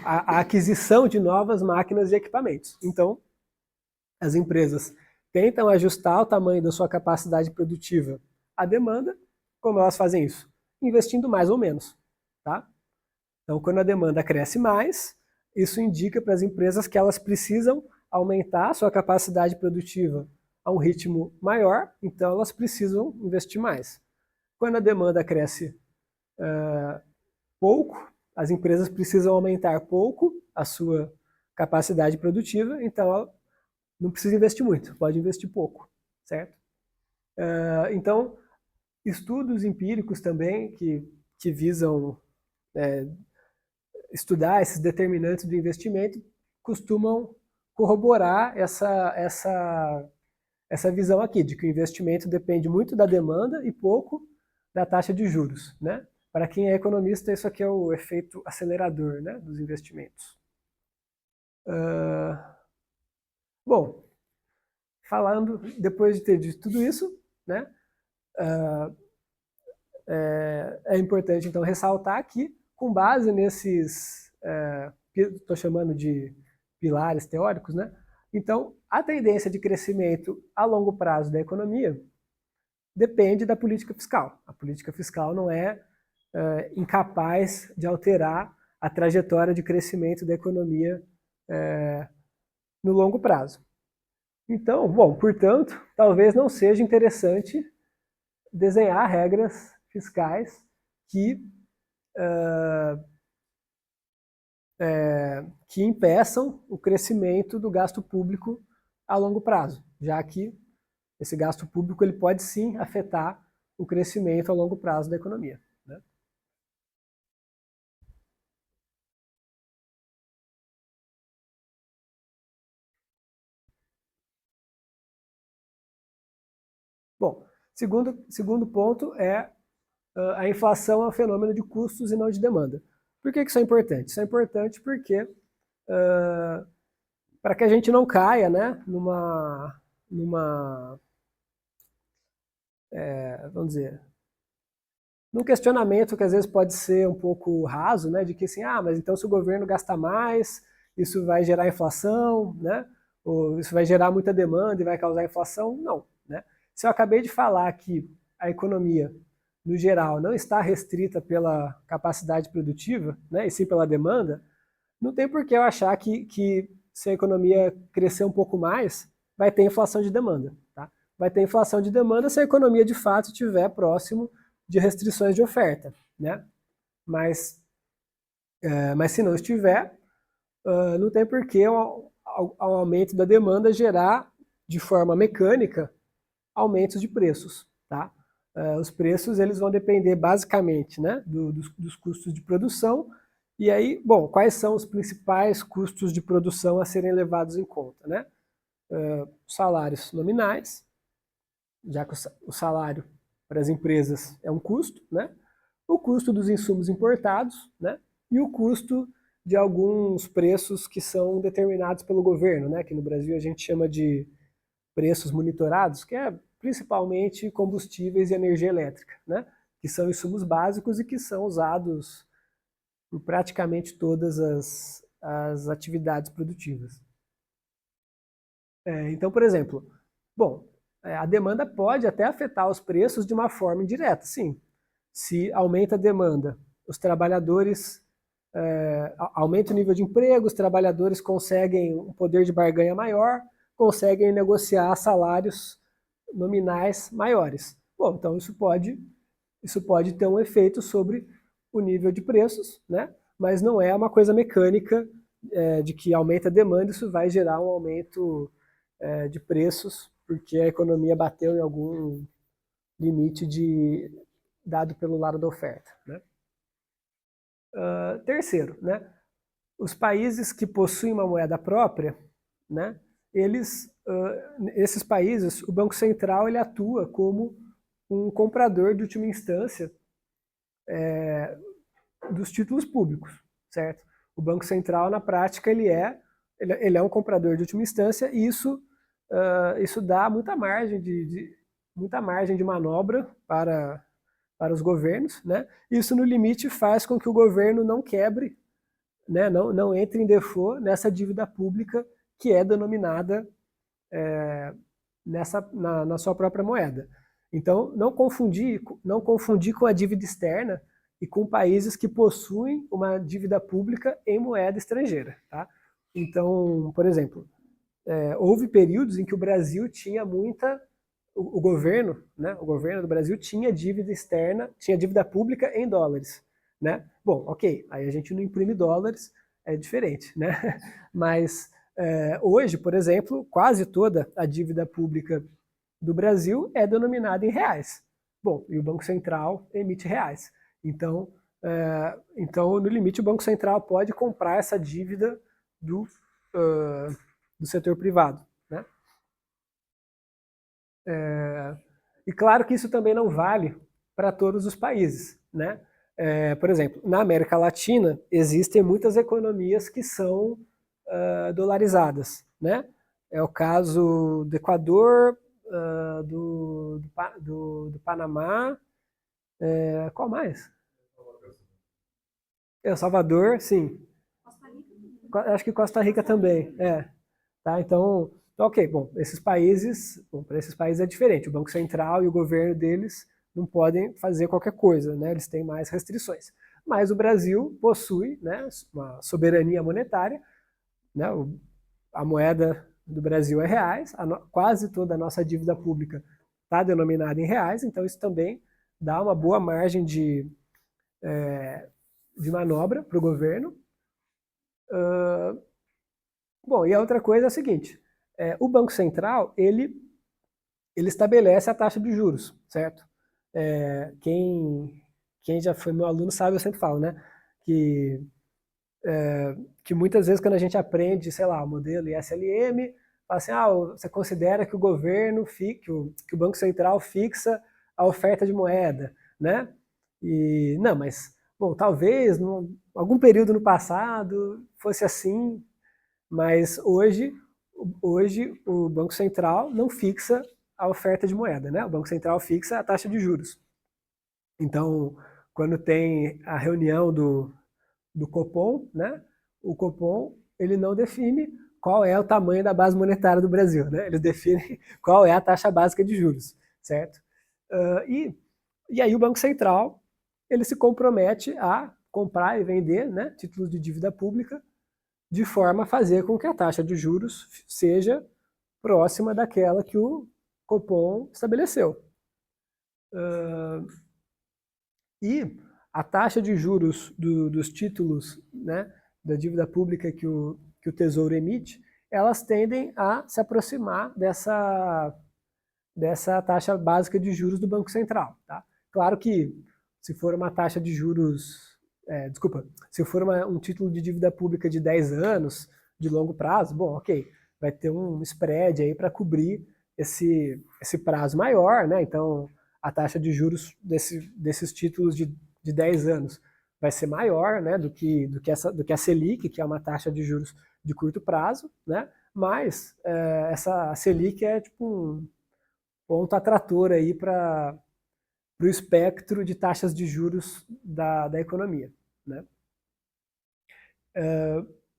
a aquisição de novas máquinas e equipamentos. Então, as empresas tentam ajustar o tamanho da sua capacidade produtiva à demanda. Como elas fazem isso? Investindo mais ou menos. Tá? Então, quando a demanda cresce mais, isso indica para as empresas que elas precisam aumentar a sua capacidade produtiva a um ritmo maior, então elas precisam investir mais. Quando a demanda cresce pouco, as empresas precisam aumentar pouco a sua capacidade produtiva, então ela não precisa investir muito, pode investir pouco, certo? Então, estudos empíricos também que visam estudar esses determinantes do investimento costumam corroborar essa visão aqui, de que o investimento depende muito da demanda e pouco da taxa de juros, né? Para quem é economista, isso aqui é o efeito acelerador, né, dos investimentos. Bom, falando, depois de ter dito tudo isso, né, é importante então ressaltar que, com base nesses, estou chamando de pilares teóricos, né, então a tendência de crescimento a longo prazo da economia depende da política fiscal. A política fiscal não é incapaz de alterar a trajetória de crescimento da economia no longo prazo. Então, bom, portanto, talvez não seja interessante desenhar regras fiscais que impeçam o crescimento do gasto público a longo prazo, já que esse gasto público ele pode sim afetar o crescimento a longo prazo da economia. Né? Bom, segundo ponto é a inflação é um fenômeno de custos e não de demanda. Por que isso é importante? Isso é importante porque para que a gente não caia, né, vamos dizer, num questionamento que às vezes pode ser um pouco raso, né, de que assim, mas então se o governo gasta mais, isso vai gerar inflação, né, ou isso vai gerar muita demanda e vai causar inflação? Não, né? Se eu acabei de falar que a economia, no geral, não está restrita pela capacidade produtiva, né, e sim pela demanda, não tem por que eu achar que se a economia crescer um pouco mais, vai ter inflação de demanda. Tá? Vai ter inflação de demanda se a economia de fato estiver próximo de restrições de oferta. Né? Mas se não estiver, não tem por que ao aumento da demanda gerar, de forma mecânica, aumentos de preços. Tá? Os preços eles vão depender basicamente, né, dos custos de produção. E aí, bom, quais são os principais custos de produção a serem levados em conta? Né? Salários nominais, já que o salário para as empresas é um custo, né? O custo dos insumos importados, né? E o custo de alguns preços que são determinados pelo governo, né? Que no Brasil a gente chama de preços monitorados, que é principalmente combustíveis e energia elétrica, né? que são insumos básicos e que são usados por praticamente todas as atividades produtivas. Então, por exemplo, bom, a demanda pode até afetar os preços de uma forma indireta, sim. Se aumenta a demanda, os trabalhadores aumenta o nível de emprego, os trabalhadores conseguem um poder de barganha maior, conseguem negociar salários nominais maiores. Bom, então isso pode ter um efeito sobre o nível de preços, né? Mas não é uma coisa mecânica de que aumenta a demanda, isso vai gerar um aumento de preços, porque a economia bateu em algum limite dado pelo lado da oferta. Né? Terceiro, né? Os países que possuem uma moeda própria, né? Esses países, o Banco Central ele atua como um comprador de última instância dos títulos públicos, certo? O Banco Central, na prática, ele é um comprador de última instância e isso dá muita margem muita margem de manobra para os governos, né? Isso, no limite, faz com que o governo não quebre, né? Não entre em default nessa dívida pública que é denominada na sua própria moeda. Então, não confundir com a dívida externa e com países que possuem uma dívida pública em moeda estrangeira. Tá? Então, por exemplo, houve períodos em que o Brasil tinha o governo, né, o governo do Brasil tinha dívida externa, tinha dívida pública em dólares. Né? Bom, ok, aí a gente não imprime dólares, é diferente, né? Mas hoje, por exemplo, quase toda a dívida pública do Brasil é denominada em reais. Bom, e o Banco Central emite reais. Então, no limite, o Banco Central pode comprar essa dívida do setor privado. Né? E claro que isso também não vale para todos os países. Né? Por exemplo, na América Latina, existem muitas economias que são dolarizadas. Né? É o caso do Equador, do Panamá, qual mais? El Salvador, sim. Acho que Costa Rica também. Tá? Então, ok, bom, para esses países é diferente. O Banco Central e o governo deles não podem fazer qualquer coisa, né? Eles têm mais restrições. Mas o Brasil possui, né, uma soberania monetária, né? A moeda do Brasil é reais, quase toda a nossa dívida pública está denominada em reais, então isso também dá uma boa margem de manobra para o governo. Bom, e a outra coisa é a seguinte, o Banco Central, ele estabelece a taxa de juros, certo? Quem já foi meu aluno sabe, eu sempre falo, né, que muitas vezes quando a gente aprende, sei lá, o modelo ISLM, fala assim, você considera que o governo, que o Banco Central fixa a oferta de moeda, né? E, não, mas, bom, talvez, em algum período no passado fosse assim, mas hoje o Banco Central não fixa a oferta de moeda, né? O Banco Central fixa a taxa de juros. Então, quando tem a reunião do Copom, né? O Copom ele não define qual é o tamanho da base monetária do Brasil, né? Ele define qual é a taxa básica de juros, certo? E aí o Banco Central ele se compromete a comprar e vender, né, títulos de dívida pública de forma a fazer com que a taxa de juros seja próxima daquela que o Copom estabeleceu. E a taxa de juros dos títulos, né, da dívida pública que o Tesouro emite, elas tendem a se aproximar dessa taxa básica de juros do Banco Central. Tá? Claro que se for uma taxa de juros, se for um título de dívida pública de 10 anos, de longo prazo, bom, ok, vai ter um spread aí para cobrir esse prazo maior, né? Então, a taxa de juros desses títulos de 10 anos vai ser maior, né, do que a Selic, que é uma taxa de juros de curto prazo, né? Mas essa Selic é tipo um ponto atrator aí para o espectro de taxas de juros da economia, né?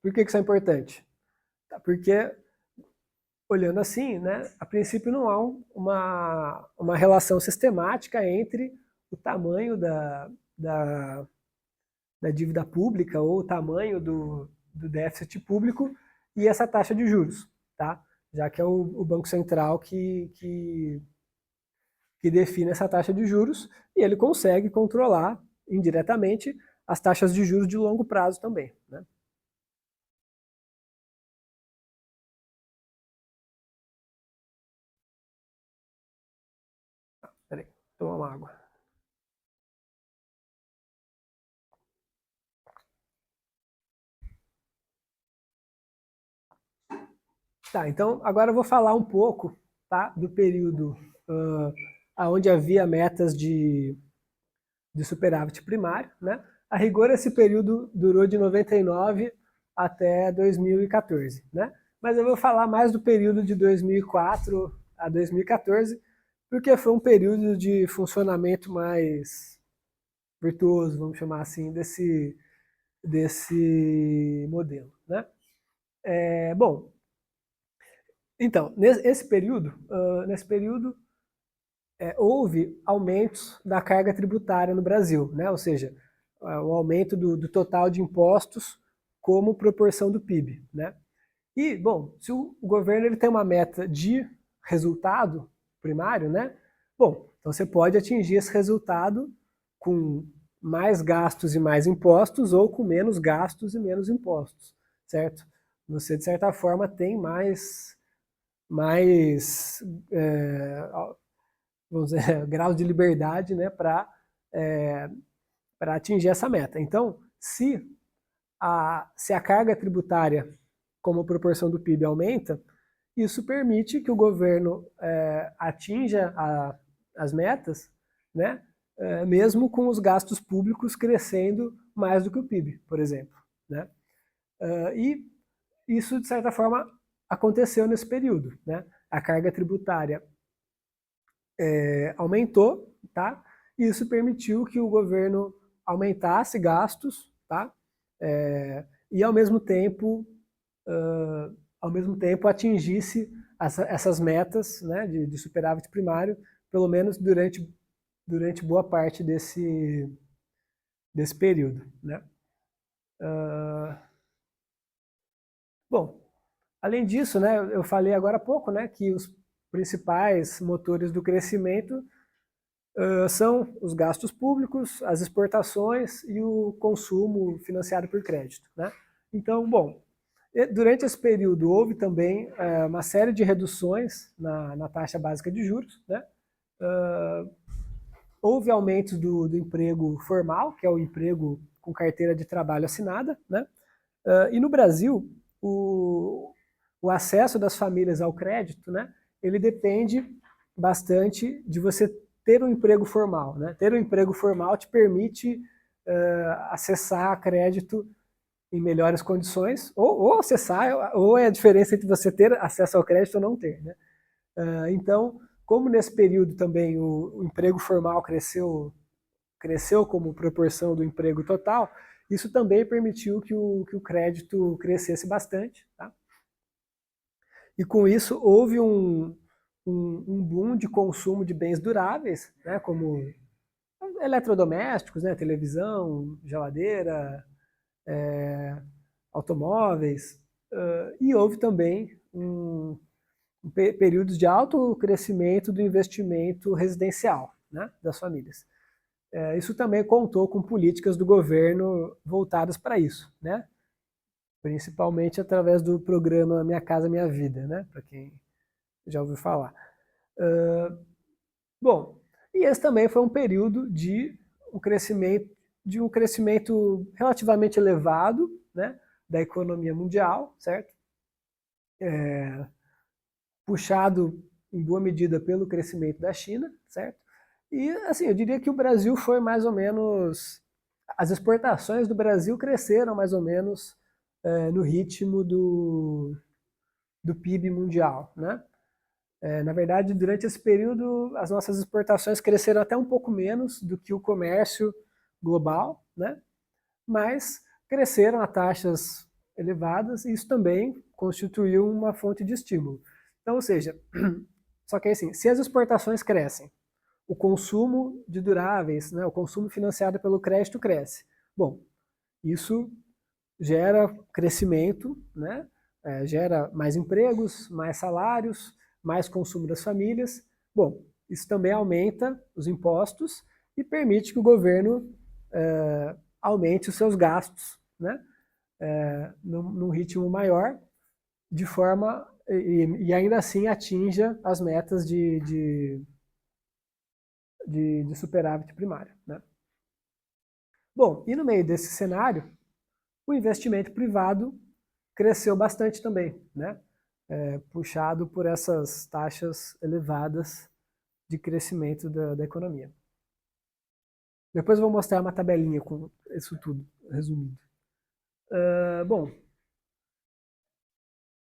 Por que isso é importante? Porque, olhando assim, né, a princípio não há uma relação sistemática entre o tamanho da, da dívida pública ou o tamanho do déficit público e essa taxa de juros, tá? Já que é o Banco Central que define essa taxa de juros e ele consegue controlar indiretamente as taxas de juros de longo prazo também, né? Peraí, tomar uma água. Tá, então agora eu vou falar um pouco, tá, do período onde havia metas de superávit primário, né? A rigor, esse período durou de 99 até 2014, né? Mas eu vou falar mais do período de 2004 a 2014, porque foi um período de funcionamento mais virtuoso, vamos chamar assim, desse modelo, né? Bom, então, nesse período houve aumentos da carga tributária no Brasil, né? Ou seja, o aumento do total de impostos como proporção do PIB, né? E, bom, se o governo ele tem uma meta de resultado primário, né? Bom, então você pode atingir esse resultado com mais gastos e mais impostos ou com menos gastos e menos impostos, certo? Você, de certa forma, tem mais vamos dizer, graus de liberdade, né, para atingir essa meta. Então, se a carga tributária como proporção do PIB aumenta, isso permite que o governo atinja as metas, né, mesmo com os gastos públicos crescendo mais do que o PIB, por exemplo, né? E isso, de certa forma, aconteceu nesse período, né? A carga tributária aumentou, tá? E isso permitiu que o governo aumentasse gastos, tá? E ao mesmo tempo atingisse essas metas, né, de superávit primário, pelo menos durante boa parte desse período, né? Bom, além disso, né, eu falei agora há pouco, né, que os principais motores do crescimento são os gastos públicos, as exportações e o consumo financiado por crédito, né? Então, bom, durante esse período houve também uma série de reduções na taxa básica de juros, né? Houve aumentos do emprego formal, que é o emprego com carteira de trabalho assinada, né? E no Brasil, o acesso das famílias ao crédito, né, ele depende bastante de você ter um emprego formal, né? Ter um emprego formal te permite acessar crédito em melhores condições, ou acessar, ou é a diferença entre você ter acesso ao crédito ou não ter, né? Então, como nesse período também o emprego formal cresceu como proporção do emprego total, isso também permitiu que o crédito crescesse bastante, tá? E com isso houve um boom de consumo de bens duráveis, né, como eletrodomésticos, né, televisão, geladeira, automóveis, e houve também períodos de alto crescimento do investimento residencial, né, das famílias. Isso também contou com políticas do governo voltadas para isso, né? Principalmente através do programa Minha Casa Minha Vida, né? Para quem já ouviu falar. Bom, e esse também foi um período de um crescimento relativamente elevado, né, da economia mundial, certo? Puxado em boa medida pelo crescimento da China, certo? E assim, eu diria que o Brasil foi mais ou menos, as exportações do Brasil cresceram mais ou menos no ritmo do PIB mundial, né? Na verdade, durante esse período, as nossas exportações cresceram até um pouco menos do que o comércio global, né? Mas cresceram a taxas elevadas e isso também constituiu uma fonte de estímulo. Então, ou seja, só que assim, se as exportações crescem, o consumo de duráveis, né, o consumo financiado pelo crédito cresce. Bom, isso gera crescimento, né, gera mais empregos, mais salários, mais consumo das famílias. Bom, isso também aumenta os impostos e permite que o governo aumente os seus gastos, né, num ritmo maior, de forma e ainda assim atinja as metas de superávit primário. Né? Bom, e no meio desse cenário, o investimento privado cresceu bastante também, né? Puxado por essas taxas elevadas de crescimento da economia. Depois eu vou mostrar uma tabelinha com isso tudo resumido. Bom,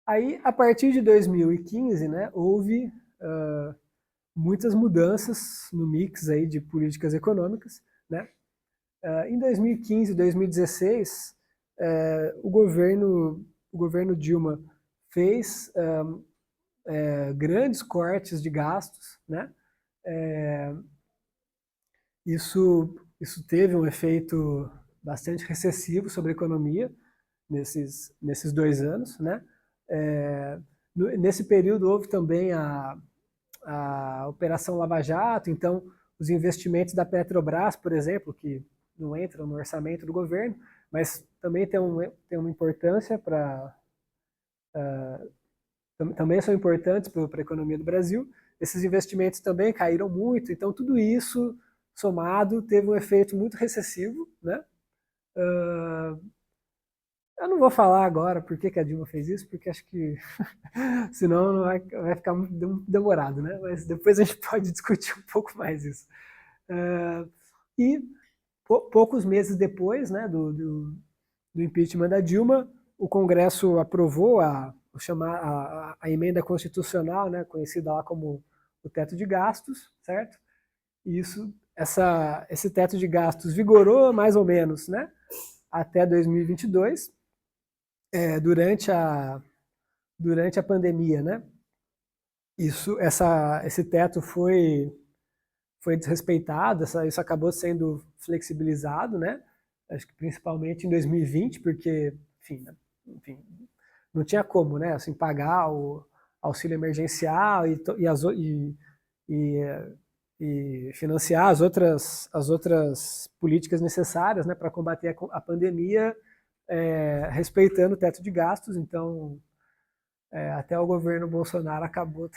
aí a partir de 2015, né, houve muitas mudanças no mix aí de políticas econômicas, né? Em 2015 e 2016, o governo Dilma fez grandes cortes de gastos, né? Isso teve um efeito bastante recessivo sobre a economia nesses 2 anos, né? Nesse período houve também a Operação Lava Jato, então os investimentos da Petrobras, por exemplo, que não entram no orçamento do governo, mas também tem uma importância também são importantes para a economia do Brasil. Esses investimentos também caíram muito, então tudo isso somado teve um efeito muito recessivo, né? Eu não vou falar agora por que a Dilma fez isso, porque acho que senão não vai ficar muito demorado, né? Mas depois a gente pode discutir um pouco mais isso. E poucos meses depois, né, do impeachment da Dilma, o Congresso aprovou a emenda constitucional, né, conhecida lá como o teto de gastos, certo? E esse teto de gastos vigorou mais ou menos, né, até 2022, durante a pandemia, né? Esse teto foi desrespeitado, isso acabou sendo flexibilizado, né? Acho que principalmente em 2020, porque, enfim, não tinha como, né? Assim, pagar o auxílio emergencial e, e financiar as outras políticas necessárias, né, para combater a pandemia, respeitando o teto de gastos. Então, até o governo Bolsonaro acabou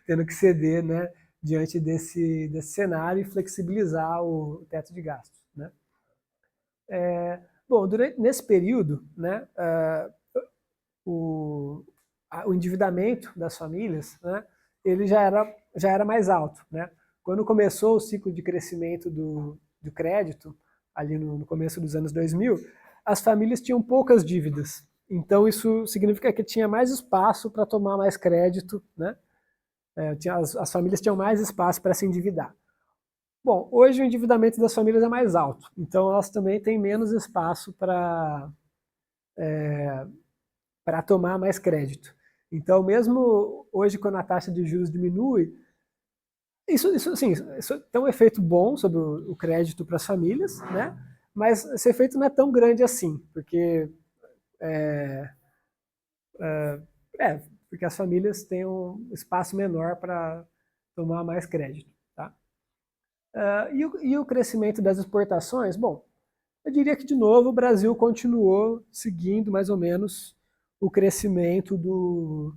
tendo que ceder, né, diante desse cenário e flexibilizar o teto de gastos. Né? Bom, nesse período, né, o endividamento das famílias, né, ele já era mais alto. Né? Quando começou o ciclo de crescimento do crédito, ali no começo dos anos 2000, as famílias tinham poucas dívidas. Então, isso significa que tinha mais espaço para tomar mais crédito, né? As famílias tinham mais espaço para se endividar. Bom, hoje o endividamento das famílias é mais alto, então elas também têm menos espaço para tomar mais crédito. Então, mesmo hoje, quando a taxa de juros diminui, isso tem um efeito bom sobre o crédito para as famílias, né? Mas esse efeito não é tão grande assim, porque porque as famílias têm um espaço menor para tomar mais crédito. Tá? E o crescimento das exportações? Bom, eu diria que, de novo, o Brasil continuou seguindo mais ou menos o crescimento do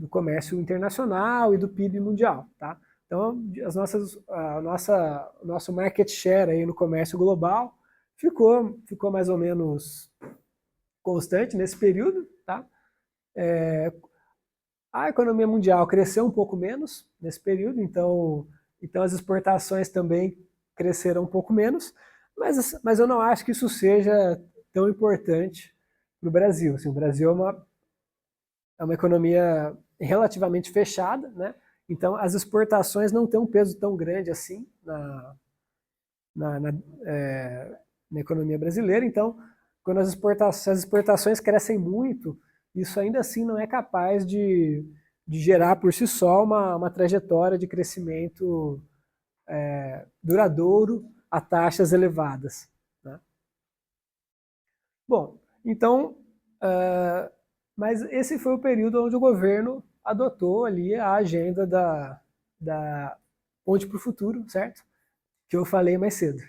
comércio internacional e do PIB mundial. Tá? Então, o nosso market share aí no comércio global ficou mais ou menos constante nesse período. Tá? A economia mundial cresceu um pouco menos nesse período, então as exportações também cresceram um pouco menos, mas eu não acho que isso seja tão importante no Brasil. Assim, o Brasil é uma economia relativamente fechada, né? Então as exportações não têm um peso tão grande assim na, na, é, na economia brasileira. Então, quando as exportações crescem muito, isso ainda assim não é capaz de gerar por si só uma trajetória de crescimento duradouro a taxas elevadas, né? Bom, então, mas esse foi o período onde o governo adotou ali a agenda da Ponte para o Futuro, certo? Que eu falei mais cedo.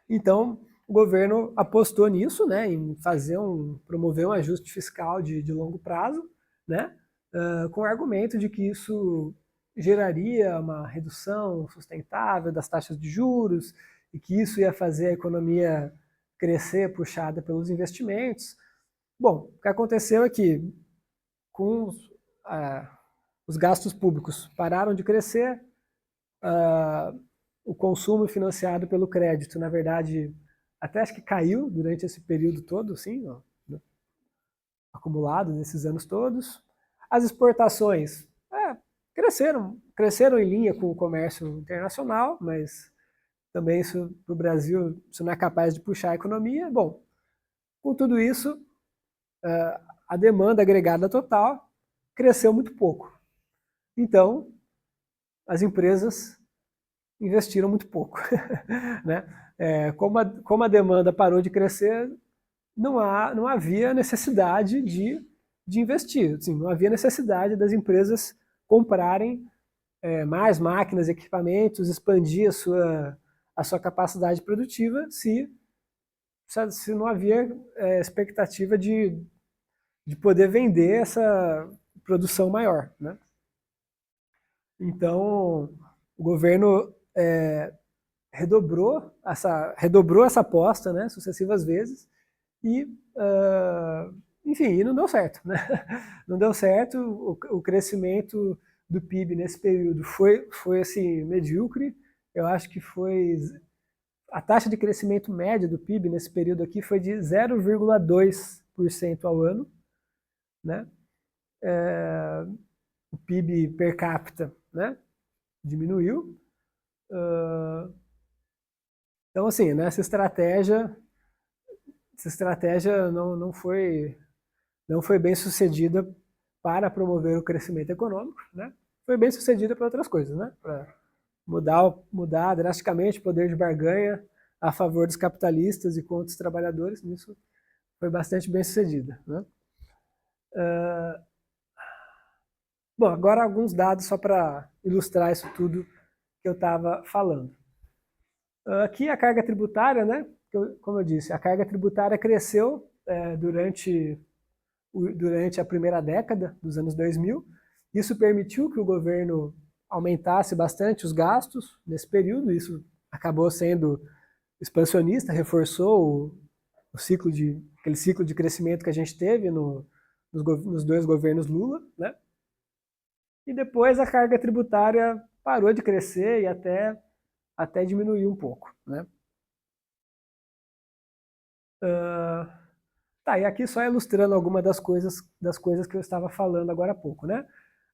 Então, o governo apostou nisso, né, em promover um ajuste fiscal de longo prazo, né, com o argumento de que isso geraria uma redução sustentável das taxas de juros e que isso ia fazer a economia crescer puxada pelos investimentos. Bom, o que aconteceu é que com os gastos públicos pararam de crescer, o consumo financiado pelo crédito, na verdade, até acho que caiu durante esse período todo, assim, ó, acumulado nesses anos todos. As exportações cresceram em linha com o comércio internacional, mas também isso para o Brasil isso não é capaz de puxar a economia. Bom, com tudo isso, a demanda agregada total cresceu muito pouco. Então, as empresas investiram muito pouco. Né? Como a demanda parou de crescer, não havia necessidade de investir. Assim, não havia necessidade das empresas comprarem mais máquinas, equipamentos, expandir a sua capacidade produtiva se não havia expectativa de poder vender essa produção maior. Né? Então, o governo redobrou essa aposta, né, sucessivas vezes, e, enfim, não deu certo. Né? Não deu certo, o crescimento do PIB nesse período foi assim, medíocre. Eu acho que a taxa de crescimento média do PIB nesse período aqui foi de 0,2% ao ano. Né? O PIB per capita, né, diminuiu. Então, assim, né, essa estratégia não foi bem sucedida para promover o crescimento econômico, né? Foi bem sucedida para outras coisas, né? Para mudar drasticamente o poder de barganha a favor dos capitalistas e contra os trabalhadores, nisso foi bastante bem sucedida, né? Bom, agora alguns dados só para ilustrar isso tudo que eu estava falando. Aqui a carga tributária, né? Como eu disse, a carga tributária cresceu durante a primeira década dos anos 2000. Isso permitiu que o governo aumentasse bastante os gastos nesse período. Isso acabou sendo expansionista, reforçou aquele ciclo de crescimento que a gente teve nos dois governos Lula, né? E depois a carga tributária parou de crescer e até diminuiu um pouco, né? Tá, e aqui só ilustrando algumas das coisas que eu estava falando agora há pouco, né?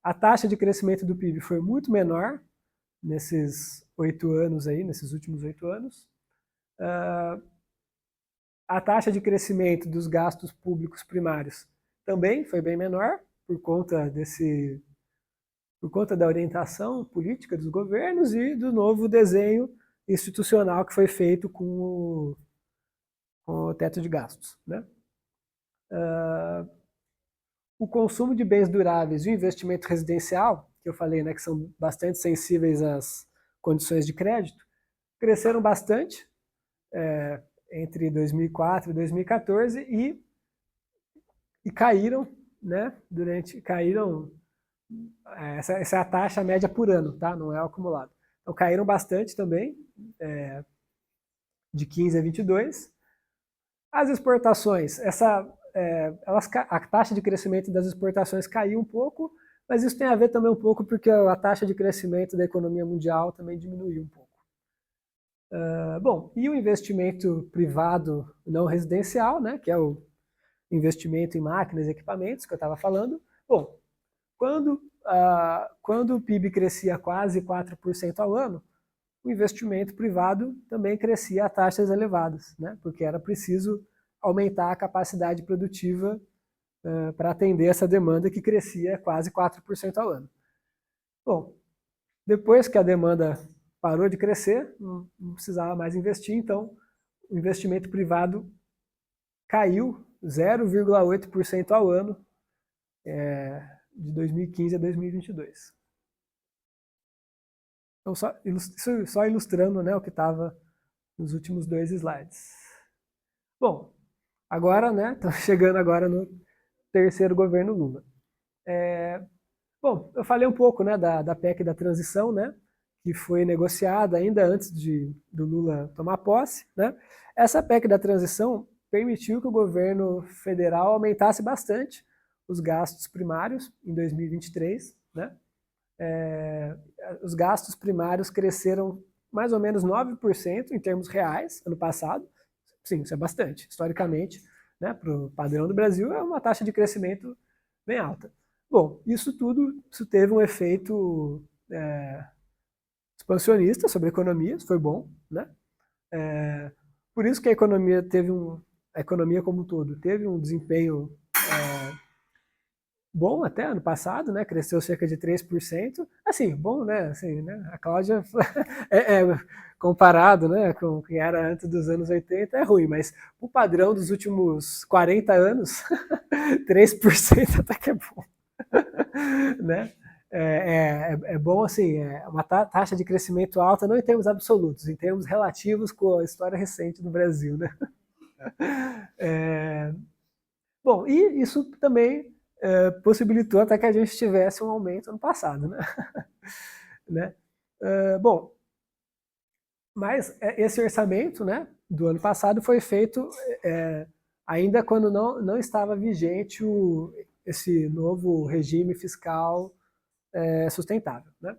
A taxa de crescimento do PIB foi muito menor nesses 8 anos aí, nesses últimos 8 anos. A taxa de crescimento dos gastos públicos primários também foi bem menor por conta da orientação política dos governos e do novo desenho institucional que foi feito com o teto de gastos, né? O consumo de bens duráveis e o investimento residencial, que eu falei, né, que são bastante sensíveis às condições de crédito, cresceram bastante entre 2004 e 2014 e caíram, né, caíram, essa é a taxa média por ano, tá? Não é o acumulado. Então caíram bastante também, de 15 a 22. As exportações, a taxa de crescimento das exportações caiu um pouco, mas isso tem a ver também um pouco porque a taxa de crescimento da economia mundial também diminuiu um pouco. Bom, e o investimento privado não residencial, né, que é investimento em máquinas e equipamentos, que eu estava falando. Bom, quando o PIB crescia quase 4% ao ano, o investimento privado também crescia a taxas elevadas, né? Porque era preciso aumentar a capacidade produtiva para atender essa demanda que crescia quase 4% ao ano. Bom, depois que a demanda parou de crescer, não precisava mais investir, então o investimento privado caiu 0,8% ao ano de 2015 a 2022. Então, só ilustrando, né, o que estava nos últimos 2 slides. Bom, agora, né, estamos chegando agora no terceiro governo Lula. Bom, eu falei um pouco, né, da PEC da transição, né, que foi negociada ainda antes do Lula tomar posse, né. Essa PEC da transição permitiu que o governo federal aumentasse bastante os gastos primários em 2023, né. Os gastos primários cresceram mais ou menos 9% em termos reais ano passado. Sim, isso é bastante. Historicamente, né, para o padrão do Brasil, é uma taxa de crescimento bem alta. Bom, isso teve um efeito expansionista sobre a economia, isso foi bom, né? Por isso que a economia como um todo teve um desempenho bom até ano passado, né? Cresceu cerca de 3%. Assim, bom, né? Assim, né? A Cláudia comparado, né, com o que era antes dos anos 80 é ruim, mas o padrão dos últimos 40 anos, 3% até que é bom. Né? É bom, assim, é uma taxa de crescimento alta, não em termos absolutos, em termos relativos com a história recente do Brasil. Né? Bom, e isso também possibilitou até que a gente tivesse um aumento ano passado. Né? Né? Bom, mas esse orçamento, né, do ano passado foi feito ainda quando não estava vigente esse novo regime fiscal sustentável. Né?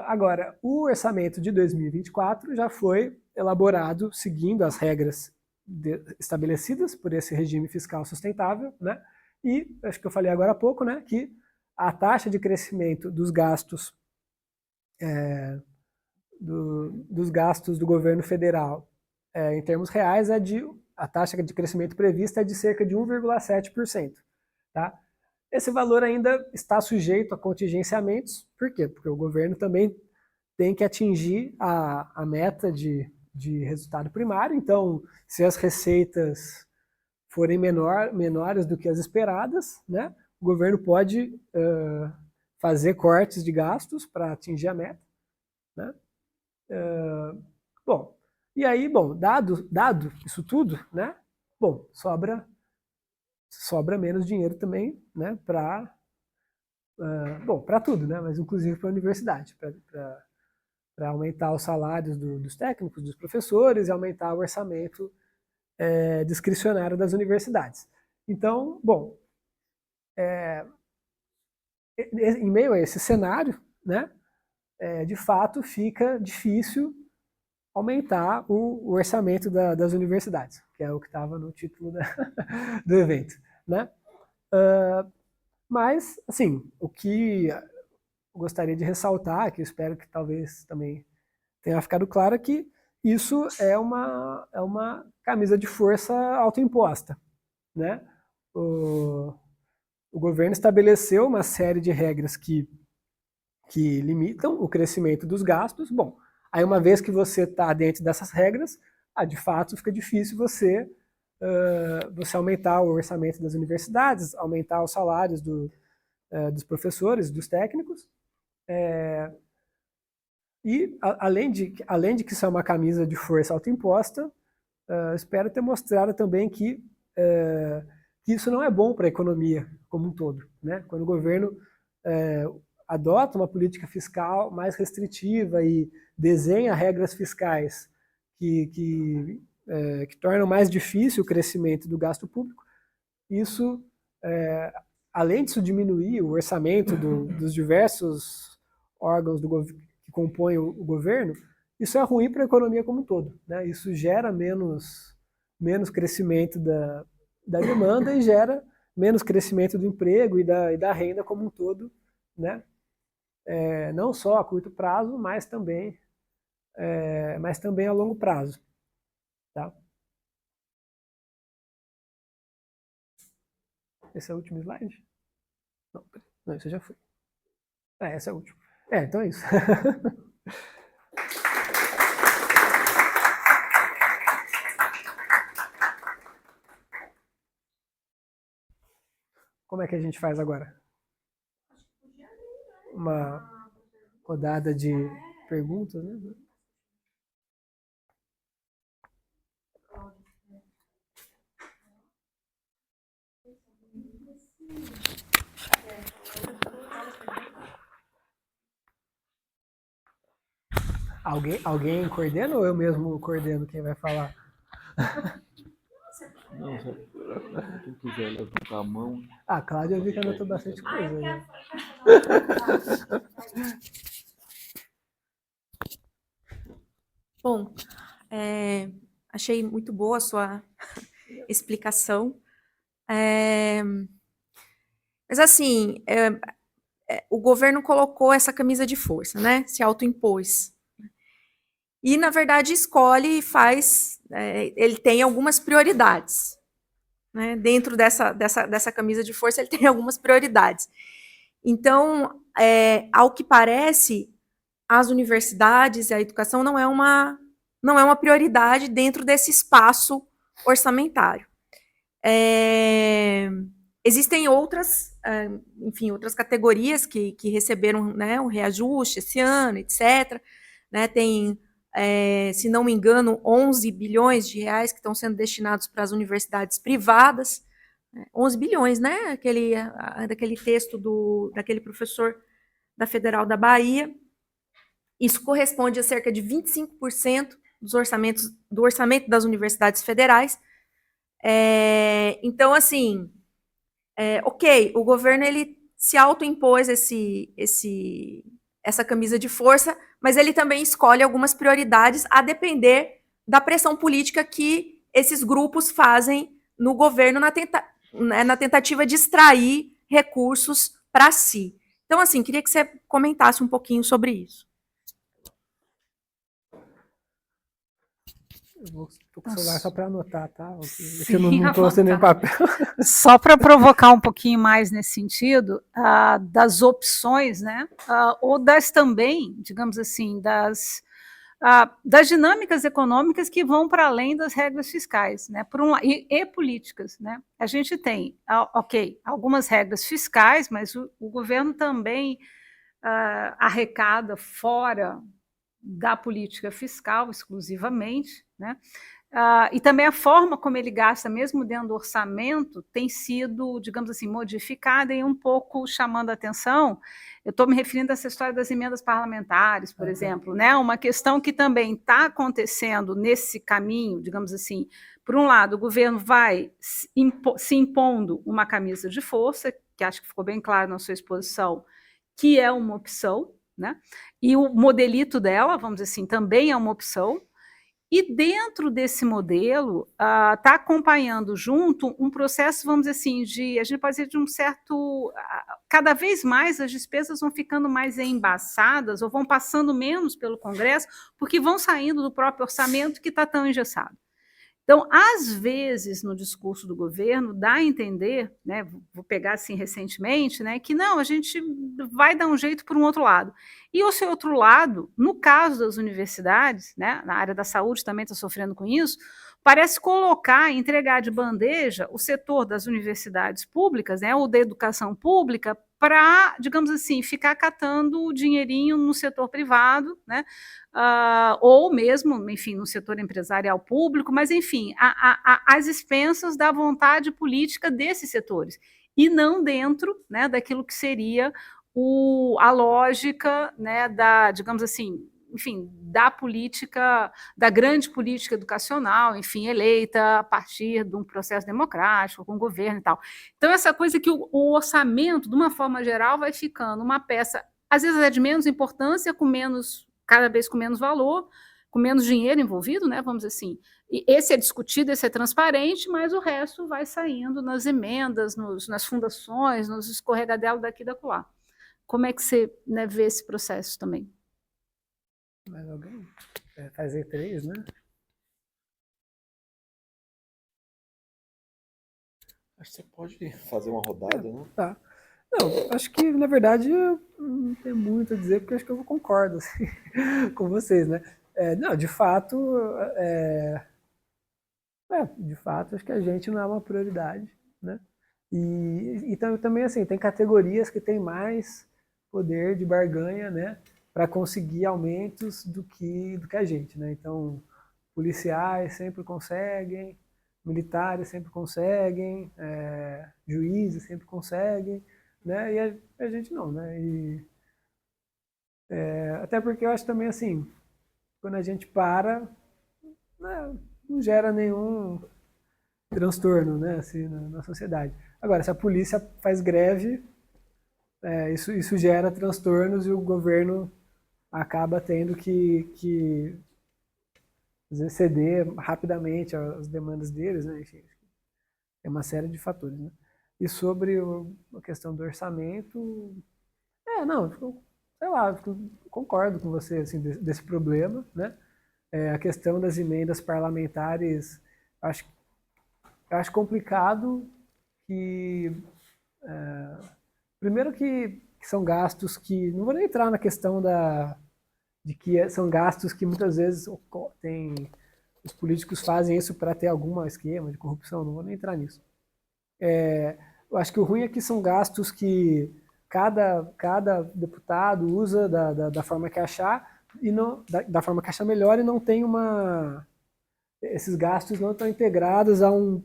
Agora, o orçamento de 2024 já foi elaborado seguindo as regras estabelecidas por esse regime fiscal sustentável, né? E acho que eu falei agora há pouco, né, que a taxa de crescimento dos gastos dos gastos do governo federal em termos reais a taxa de crescimento prevista é de cerca de 1,7%. Tá? Esse valor ainda está sujeito a contingenciamentos. Por quê? Porque o governo também tem que atingir a meta de resultado primário. Então, se as receitas forem menores do que as esperadas, né, o governo pode fazer cortes de gastos para atingir a meta. Né? Bom, e aí, bom, dado isso tudo, né, bom, sobra menos dinheiro também, né, para tudo, né, mas inclusive para a universidade, para aumentar os salários dos técnicos, dos professores e aumentar o orçamento discricionário das universidades. Então, bom, em meio a esse cenário, né, de fato fica difícil aumentar o orçamento das universidades, que é o que estava no título do evento. Né? Mas, assim, o que eu gostaria de ressaltar, que eu espero que talvez também tenha ficado claro, é que isso é uma camisa de força autoimposta. Né? O governo estabeleceu uma série de regras que limitam o crescimento dos gastos. Bom, aí uma vez que você está dentro dessas regras, de fato fica difícil você aumentar o orçamento das universidades, aumentar os salários dos professores, dos técnicos. E além de que isso é uma camisa de força autoimposta, espero ter mostrado também que isso não é bom para a economia como um todo. Né? Quando o governo adota uma política fiscal mais restritiva e desenha regras fiscais que tornam mais difícil o crescimento do gasto público, isso, além disso diminuir o orçamento dos diversos órgãos que compõem o governo, isso é ruim para a economia como um todo. Né? Isso gera menos crescimento da demanda e gera menos crescimento do emprego e da renda como um todo, né? Não só a curto prazo, mas também a longo prazo. Tá? Esse é o último slide? Não, esse já foi. Esse é o último. Então é isso. Como é que a gente faz agora? Uma rodada de perguntas, né? Alguém coordena ou eu mesmo coordeno quem vai falar? Não, quem quiser levantar a mão. A Cláudia, eu vi que anotou bastante coisa. Né? Bom, achei muito boa a sua explicação. Mas, assim, o governo colocou essa camisa de força, né? Se autoimpôs. E, na verdade, escolhe e faz... ele tem algumas prioridades. Né? Dentro dessa camisa de força, ele tem algumas prioridades. Então, ao que parece, as universidades e a educação não é uma prioridade dentro desse espaço orçamentário. Existem outras categorias que receberam, né, um reajuste esse ano, etc. Né, tem, se não me engano, 11 bilhões de reais que estão sendo destinados para as universidades privadas. 11 bilhões, né? Daquele texto daquele professor da Federal da Bahia. Isso corresponde a cerca de 25% do orçamento das universidades federais. Então, assim, ok, o governo ele se autoimpôs essa camisa de força, mas ele também escolhe algumas prioridades a depender da pressão política que esses grupos fazem no governo na tentativa de extrair recursos para si. Então, assim, queria que você comentasse um pouquinho sobre isso. Estou com o celular só para anotar, tá? Sim, eu não estou sem nem papel. Só para provocar um pouquinho mais nesse sentido, das opções, né? Ou das também, digamos assim, das dinâmicas econômicas que vão para além das regras fiscais, né? E políticas, né? A gente tem, ok, algumas regras fiscais, mas o governo também arrecada fora da política fiscal exclusivamente, né? E também a forma como ele gasta, mesmo dentro do orçamento, tem sido, digamos assim, modificada e um pouco chamando a atenção. Eu estou me referindo a essa história das emendas parlamentares, por exemplo, né? Uma questão que também está acontecendo nesse caminho, digamos assim. Por um lado, o governo vai se impondo uma camisa de força, que acho que ficou bem claro na sua exposição, que é uma opção, né? E o modelito dela, vamos dizer assim, também é uma opção. E dentro desse modelo, está acompanhando junto um processo, vamos dizer assim, a gente pode dizer de um certo... cada vez mais as despesas vão ficando mais embaçadas ou vão passando menos pelo Congresso, porque vão saindo do próprio orçamento que está tão engessado. Então, às vezes, no discurso do governo, dá a entender, né, vou pegar assim recentemente, né, que não, a gente vai dar um jeito por um outro lado. E esse outro lado, no caso das universidades, né, na área da saúde também está sofrendo com isso, parece entregar de bandeja o setor das universidades públicas, né, ou da educação pública, para, digamos assim, ficar catando o dinheirinho no setor privado, né, ou mesmo, enfim, no setor empresarial público, mas, enfim, às expensas da vontade política desses setores, e não dentro, né, daquilo que seria a lógica, né, digamos assim, enfim, da política, da grande política educacional, enfim, eleita a partir de um processo democrático, com o governo e tal. Então, essa coisa que o orçamento, de uma forma geral, vai ficando uma peça, às vezes é de menos importância, cada vez com menos valor, com menos dinheiro envolvido, né, vamos dizer assim. E esse é discutido, esse é transparente, mas o resto vai saindo nas emendas, nas fundações, nos escorregadelos daqui e da acolá. Como é que você, né, vê esse processo também? Mais alguém? Fazer 3, né? Acho que você pode fazer uma rodada, né? Tá. Não, acho que, na verdade, eu não tenho muito a dizer, porque acho que eu concordo assim, com vocês, né? Não, de fato, de fato, acho que a gente não é uma prioridade, né? E também, assim, tem categorias que têm mais poder de barganha, né? Para conseguir aumentos do que a gente, né? Então, policiais sempre conseguem, militares sempre conseguem, juízes sempre conseguem, né? E a gente não, né? Até porque eu acho também assim, quando a gente para, né, não gera nenhum transtorno, né, assim, na sociedade. Agora, se a polícia faz greve, isso gera transtornos e o governo acaba tendo que às vezes, ceder rapidamente às demandas deles, né? Enfim, é uma série de fatores, né? E sobre a questão do orçamento, não, sei lá, concordo com você assim, desse problema, né? A questão das emendas parlamentares, acho, eu acho complicado que primeiro que são gastos que não vou nem entrar na questão de que são gastos que muitas vezes os políticos fazem isso para ter algum esquema de corrupção, não vou nem entrar nisso. Eu acho que o ruim é que são gastos que cada deputado usa da forma que achar e não, da forma que achar melhor e não tem esses gastos não estão integrados a um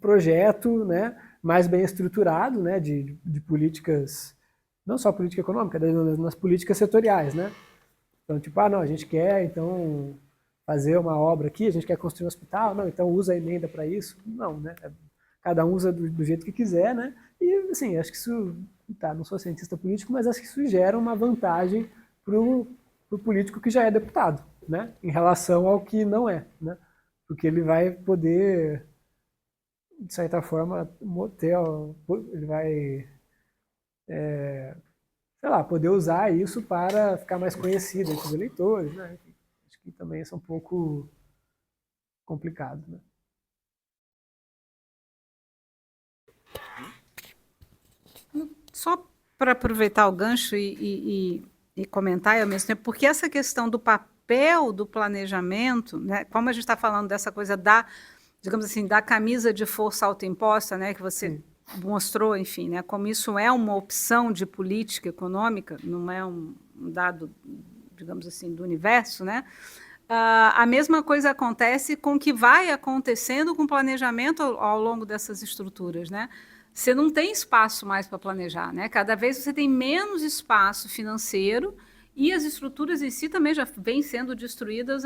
projeto, né, mais bem estruturado, né, de políticas, não só política econômica, nas políticas setoriais, né. Então, tipo, não, a gente quer, então, fazer uma obra aqui, a gente quer construir um hospital, não, então usa a emenda para isso. Não, né? Cada um usa do jeito que quiser, né? E, assim, acho que isso, não sou cientista político, mas acho que isso gera uma vantagem pro político que já é deputado, né? Em relação ao que não é, né? Porque ele vai poder, de certa forma, ele vai sei lá, poder usar isso para ficar mais conhecido entre os eleitores, né? Enfim, acho que também isso é um pouco complicado, né? Só para aproveitar o gancho e comentar ao mesmo tempo, porque essa questão do papel do planejamento, né, como a gente está falando dessa coisa digamos assim, da camisa de força autoimposta, né, que você mostrou, enfim, né, como isso é uma opção de política econômica, não é um dado, digamos assim, do universo, né? A mesma coisa acontece com o que vai acontecendo com o planejamento ao longo dessas estruturas, né? Você não tem espaço mais para planejar, né? Cada vez você tem menos espaço financeiro e as estruturas em si também já vêm sendo destruídas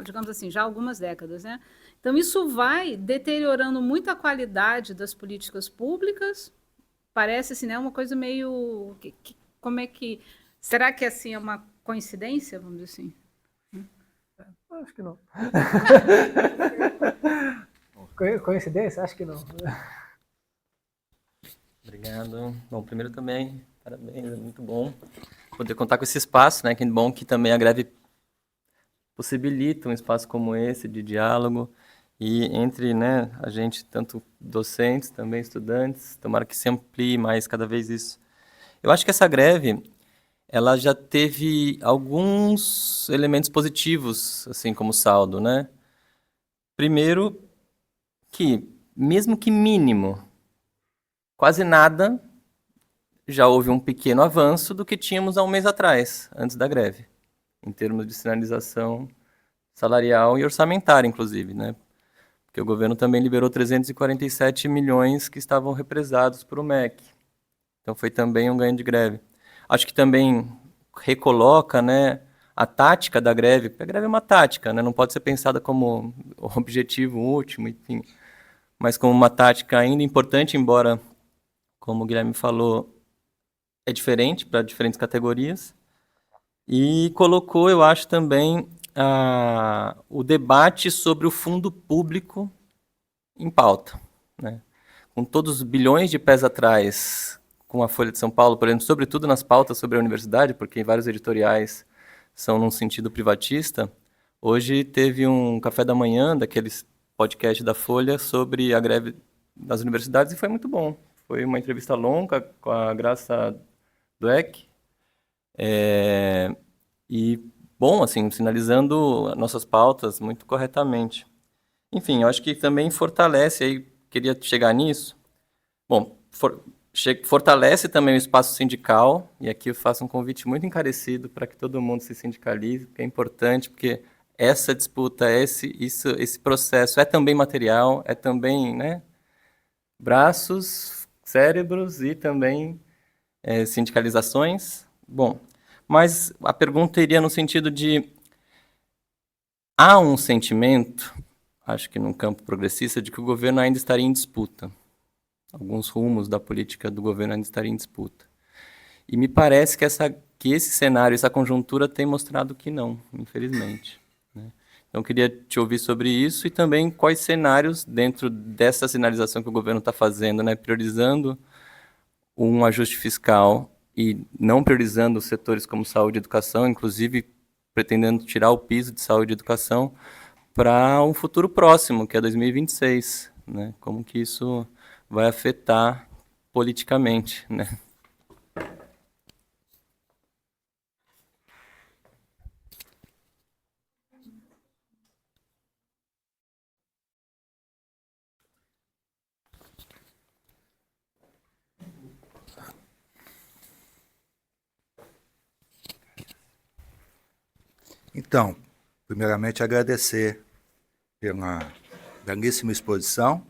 digamos assim, já há algumas décadas, né? Então, isso vai deteriorando muito a qualidade das políticas públicas. Parece assim, né, uma coisa meio... como é que... Será que assim é uma coincidência, vamos dizer assim? Acho que não. Coincidência? Acho que não. Obrigado. Bom, primeiro também, parabéns, é muito bom poder contar com esse espaço, né? Que bom que também a greve possibilita um espaço como esse de diálogo e entre, né, a gente, tanto docentes, também estudantes, tomara que se amplie mais cada vez isso. Eu acho que essa greve, ela já teve alguns elementos positivos, assim como saldo, né? Primeiro, que, mesmo que mínimo, quase nada, já houve um pequeno avanço do que tínhamos há um mês atrás, antes da greve, em termos de sinalização salarial e orçamentária, inclusive, né? Porque o governo também liberou 347 milhões que estavam represados por o MEC. Então foi também um ganho de greve. Acho que também recoloca, né, a tática da greve, porque a greve é uma tática, né, não pode ser pensada como objetivo último, enfim, mas como uma tática ainda importante, embora, como o Guilherme falou, é diferente para diferentes categorias. E colocou, eu acho, também o debate sobre o fundo público em pauta, né? Com todos os bilhões de pés atrás, com a Folha de São Paulo, por exemplo, sobretudo nas pautas sobre a universidade, porque vários editoriais são num sentido privatista. Hoje teve um café da manhã daqueles podcast da Folha sobre a greve das universidades e foi muito bom. Foi uma entrevista longa com a Graça Dweck. E, bom, assim, sinalizando nossas pautas muito corretamente. Enfim, eu acho que também fortalece, aí queria chegar nisso. Bom, fortalece também o espaço sindical, e aqui eu faço um convite muito encarecido para que todo mundo se sindicalize, porque é importante, porque essa disputa, esse processo é também material, é também, né, braços, cérebros e também sindicalizações. Bom, mas a pergunta iria no sentido de: há um sentimento, acho que num campo progressista, de que o governo ainda estaria em disputa. Alguns rumos da política do governo ainda estariam em disputa. E me parece que esse cenário, essa conjuntura tem mostrado que não, infelizmente, né? Então, eu queria te ouvir sobre isso e também quais cenários, dentro dessa sinalização que o governo está fazendo, né, priorizando um ajuste fiscal e não priorizando os setores como saúde e educação, inclusive pretendendo tirar o piso de saúde e educação para um futuro próximo, que é 2026, né? Como que isso vai afetar politicamente, né? Então, primeiramente agradecer pela belíssima exposição.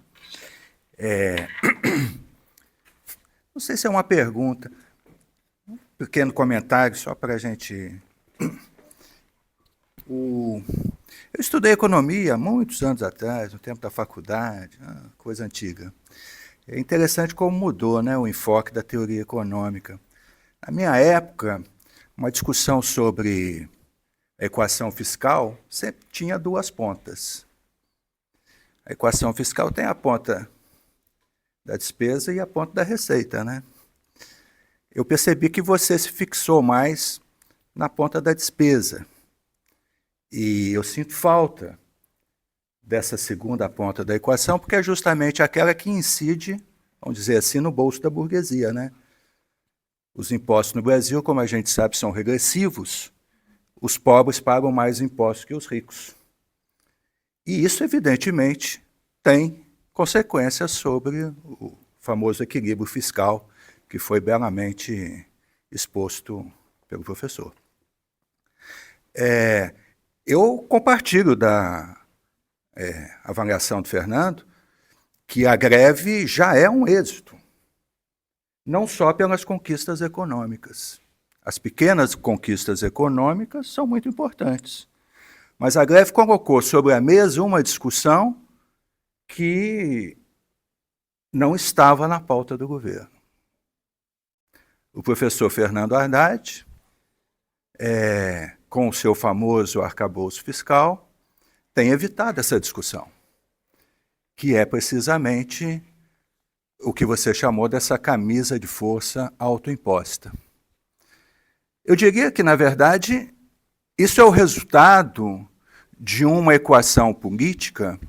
Não sei se é uma pergunta, um pequeno comentário só para a gente... Eu estudei economia há muitos anos atrás, no tempo da faculdade, coisa antiga. É interessante como mudou, né, o enfoque da teoria econômica. Na minha época, uma discussão sobre a equação fiscal sempre tinha duas pontas. A equação fiscal tem a ponta da despesa e a ponta da receita, né? Eu percebi que você se fixou mais na ponta da despesa. E eu sinto falta dessa segunda ponta da equação, porque é justamente aquela que incide, vamos dizer assim, no bolso da burguesia, né? Os impostos no Brasil, como a gente sabe, são regressivos. Os pobres pagam mais impostos que os ricos. E isso, evidentemente, tem consequências sobre o famoso equilíbrio fiscal, que foi belamente exposto pelo professor. Eu compartilho da avaliação do Fernando que a greve já é um êxito, não só pelas conquistas econômicas. As pequenas conquistas econômicas são muito importantes, mas a greve colocou sobre a mesa uma discussão que não estava na pauta do governo. O professor Fernando Haddad, com o seu famoso arcabouço fiscal, tem evitado essa discussão, que é precisamente o que você chamou dessa camisa de força autoimposta. Eu diria que, na verdade, isso é o resultado de uma equação política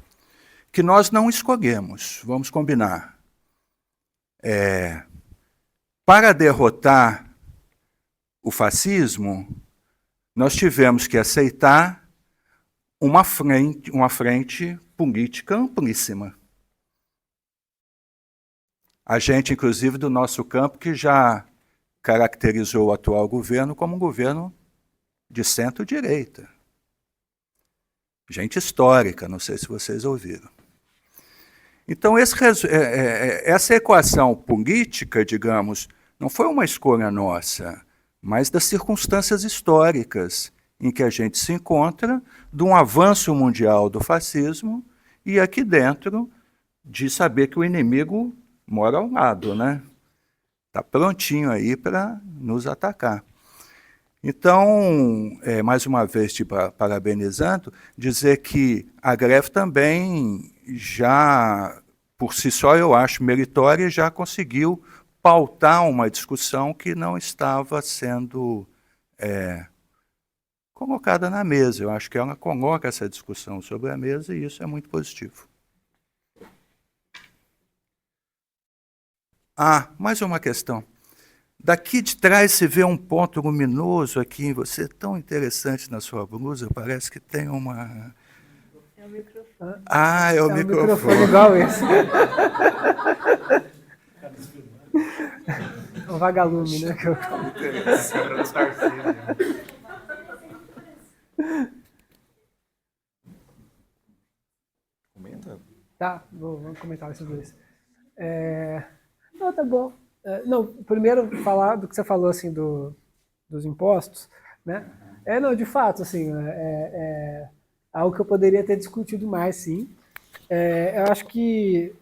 que nós não escolhemos, vamos combinar. Para derrotar o fascismo, nós tivemos que aceitar uma frente política amplíssima. A gente, inclusive, do nosso campo, que já caracterizou o atual governo como um governo de centro-direita. Gente histórica, não sei se vocês ouviram. Então, essa equação política, digamos, não foi uma escolha nossa, mas das circunstâncias históricas em que a gente se encontra, de um avanço mundial do fascismo, e aqui dentro de saber que o inimigo mora ao lado, né? Está prontinho aí para nos atacar. Então, mais uma vez, te parabenizando, dizer que a greve também já, por si só, eu acho meritória, já conseguiu pautar uma discussão que não estava sendo colocada na mesa. Eu acho que ela coloca essa discussão sobre a mesa e isso é muito positivo. Mais uma questão. Daqui de trás se vê um ponto luminoso aqui em você, tão interessante na sua blusa, parece que tem uma... É o microfone. É o microfone. Igual esse. É um vagalume, né? Comenta. Tá, vamos comentar esses dois. Não, tá bom. Não, primeiro falar do que você falou assim dos impostos, né? Não, de fato, assim, é algo que eu poderia ter discutido mais, sim. Eu acho que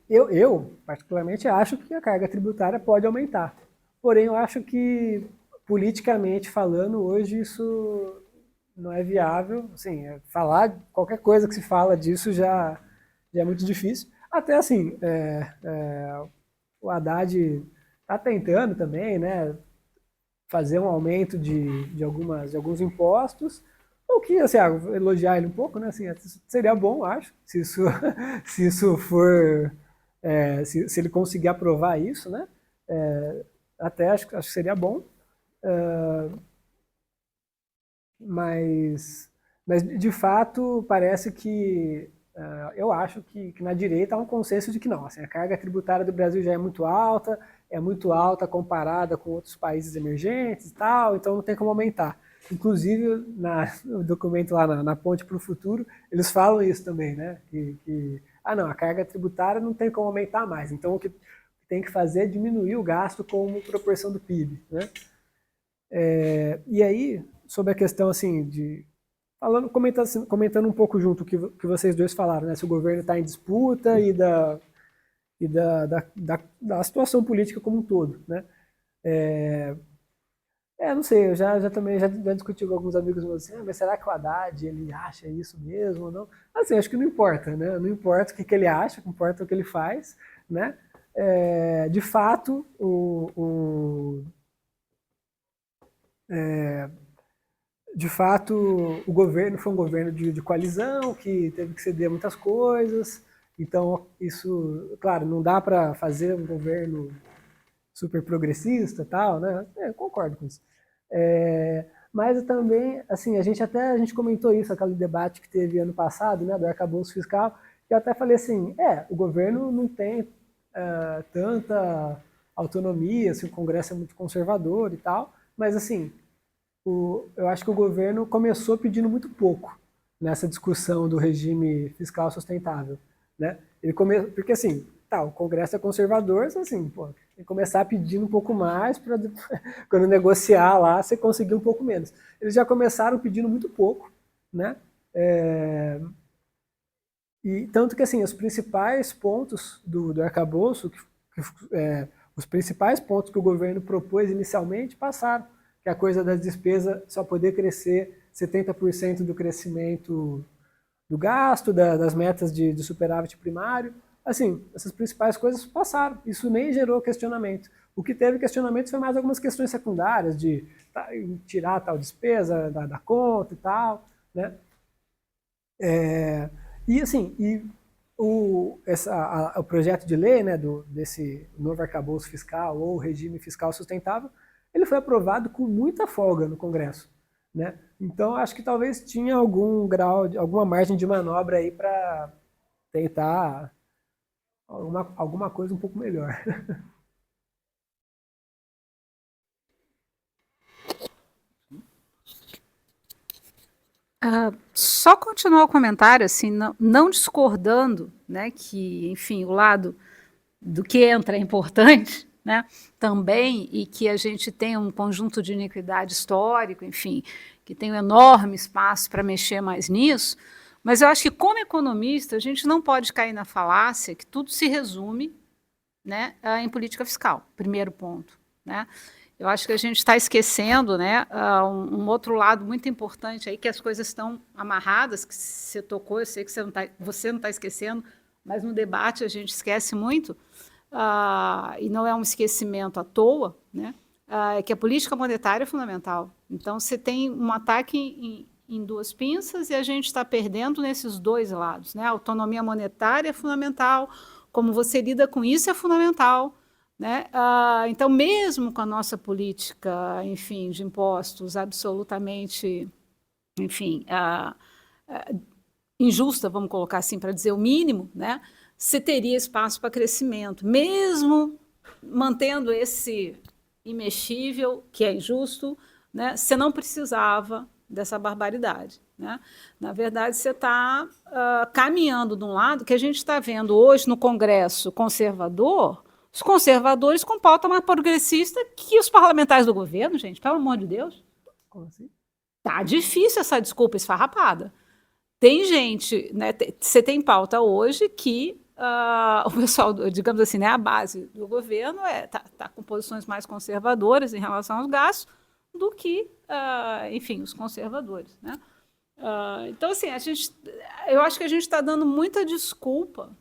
eu particularmente acho que a carga tributária pode aumentar. Porém, eu acho que politicamente falando hoje isso não é viável. Assim, falar qualquer coisa que se fala disso já é muito difícil. Até assim, o Haddad está tentando também, né, fazer um aumento de alguns impostos, o que, assim, elogiar ele um pouco, né, assim, seria bom, acho, se isso for, se ele conseguir aprovar isso, né, até acho que seria bom, mas de fato parece que eu acho que na direita há um consenso de que não, assim, a carga tributária do Brasil já é muito alta comparada com outros países emergentes e tal, então não tem como aumentar. Inclusive, no documento lá na Ponte para o Futuro, eles falam isso também, né? Não, a carga tributária não tem como aumentar mais, então o que tem que fazer é diminuir o gasto como proporção do PIB, né? E aí, sobre a questão assim comentando um pouco junto o que vocês dois falaram, né? Se o governo está em disputa e da situação política como um todo, né? Não sei, eu já discuti com alguns amigos meus assim, mas será que o Haddad ele acha isso mesmo ou não? Assim, acho que não importa, né? Não importa o que ele acha, o que importa é o que ele faz, né? De fato, o governo foi um governo de coalizão, que teve que ceder muitas coisas, então isso, claro, não dá para fazer um governo super progressista e tal, né? Eu concordo com isso. Mas também, assim, a gente comentou isso, aquele debate que teve ano passado, né, do arcabouço fiscal, que eu até falei assim, o governo não tem tanta autonomia, assim, o Congresso é muito conservador e tal, mas assim, eu acho que o governo começou pedindo muito pouco nessa discussão do regime fiscal sustentável, né? Porque assim, o Congresso é conservador, assim, tem que começar pedindo um pouco mais para quando negociar lá você conseguir um pouco menos. Eles já começaram pedindo muito pouco, né? E tanto que assim, os principais pontos do arcabouço, os principais pontos que o governo propôs inicialmente passaram, que a coisa das despesas só poder crescer 70% do crescimento do gasto, das metas de superávit primário. Assim, essas principais coisas passaram. Isso nem gerou questionamento. O que teve questionamento foi mais algumas questões secundárias, de tirar tal despesa da conta e tal, né? E assim, o projeto de lei, né, desse novo arcabouço fiscal ou regime fiscal sustentável, ele foi aprovado com muita folga no Congresso, né? Então, acho que talvez tinha alguma margem de manobra aí para tentar alguma coisa um pouco melhor. Só continuar o comentário, assim, não discordando, né, que, enfim, o lado do que entra é importante, né, também, e que a gente tem um conjunto de iniquidade histórico, enfim, que tem um enorme espaço para mexer mais nisso, mas eu acho que, como economista, a gente não pode cair na falácia que tudo se resume, né, em política fiscal, primeiro ponto, né. Eu acho que a gente está esquecendo, né, um outro lado muito importante aí, que as coisas estão amarradas, que você tocou, eu sei que você não está esquecendo, mas no debate a gente esquece muito, e não é um esquecimento à toa, né, é que a política monetária é fundamental. Então, você tem um ataque em duas pinças e a gente está perdendo nesses dois lados, né? A autonomia monetária é fundamental, como você lida com isso é fundamental, né? Então, mesmo com a nossa política, enfim, de impostos absolutamente, enfim, injusta, vamos colocar assim, para dizer o mínimo, né? Você teria espaço para crescimento, mesmo mantendo esse imexível, que é injusto, né? Você não precisava dessa barbaridade, né? Na verdade, você está caminhando de um lado que a gente está vendo hoje no Congresso conservador, os conservadores com pauta mais progressista que os parlamentares do governo, gente, pelo amor de Deus. Como assim? Tá difícil essa desculpa esfarrapada. Tem gente, né, você tem pauta hoje que o pessoal, digamos assim, né, a base do governo tá com posições mais conservadoras em relação aos gastos do que, enfim, os conservadores, né? Então, assim, eu acho que a gente está dando muita desculpa,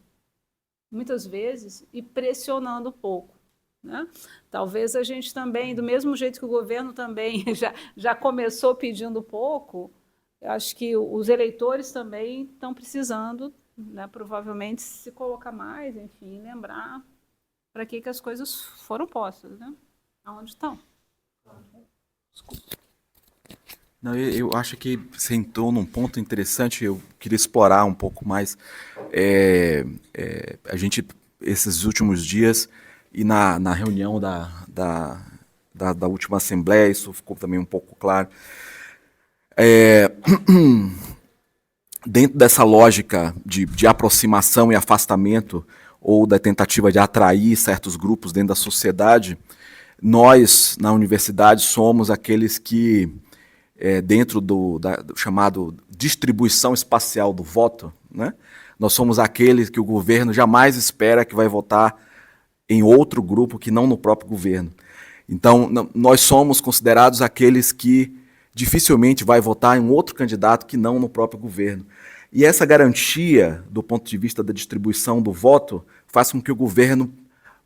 muitas vezes, e pressionando pouco, né? Talvez a gente também, do mesmo jeito que o governo também já começou pedindo pouco, eu acho que os eleitores também estão precisando, né, provavelmente, se colocar mais, enfim, lembrar para que as coisas foram postas, né? Aonde estão. Não, eu acho que você entrou num ponto interessante, eu queria explorar um pouco mais. A gente, esses últimos dias, e na reunião da última Assembleia, isso ficou também um pouco claro. Dentro dessa lógica de aproximação e afastamento, ou da tentativa de atrair certos grupos dentro da sociedade, nós, na universidade, somos aqueles que, dentro do chamado distribuição espacial do voto, né, nós somos aqueles que o governo jamais espera que vai votar em outro grupo que não no próprio governo. Então, nós somos considerados aqueles que dificilmente vai votar em um outro candidato que não no próprio governo. E essa garantia, do ponto de vista da distribuição do voto, faz com que o governo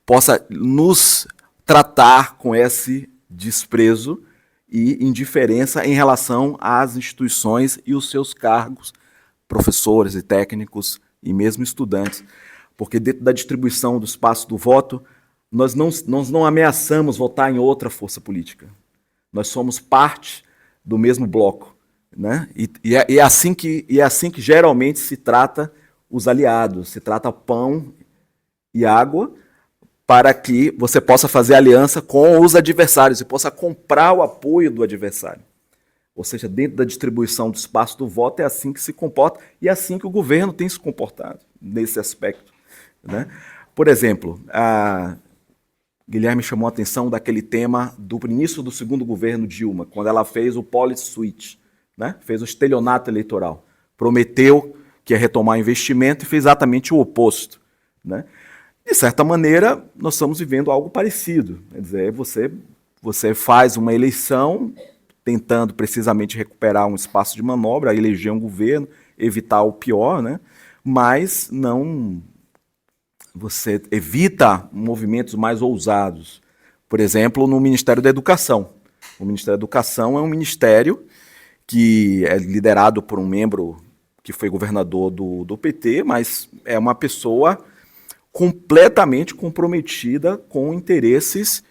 possa nos tratar com esse desprezo e indiferença em relação às instituições e os seus cargos, professores e técnicos e mesmo estudantes. Porque dentro da distribuição do espaço do voto, nós não ameaçamos votar em outra força política. Nós somos parte do mesmo bloco, né? E é assim que geralmente se trata os aliados, se trata pão e água para que você possa fazer aliança com os adversários e possa comprar o apoio do adversário. Ou seja, dentro da distribuição do espaço do voto é assim que se comporta e é assim que o governo tem se comportado nesse aspecto, né? Por exemplo, Guilherme chamou a atenção daquele tema do início do segundo governo Dilma, quando ela fez o policy switch, né? Fez o estelionato eleitoral. Prometeu que ia retomar investimento e fez exatamente o oposto, né? De certa maneira, nós estamos vivendo algo parecido. Quer dizer, você faz uma eleição tentando precisamente recuperar um espaço de manobra, eleger um governo, evitar o pior, né? Mas não... Você evita movimentos mais ousados. Por exemplo, no Ministério da Educação. O Ministério da Educação é um ministério que é liderado por um membro que foi governador do PT, mas é uma pessoa completamente comprometida com interesses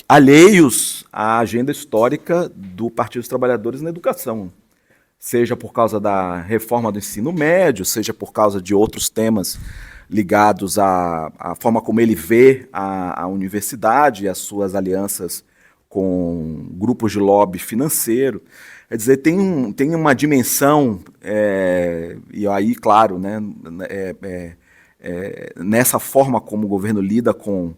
alheios à agenda histórica do Partido dos Trabalhadores na educação. Seja por causa da reforma do ensino médio, seja por causa de outros temas ligados à forma como ele vê a universidade e as suas alianças com grupos de lobby financeiro. Quer dizer, tem uma dimensão, e aí, claro, né, nessa forma como o governo lida com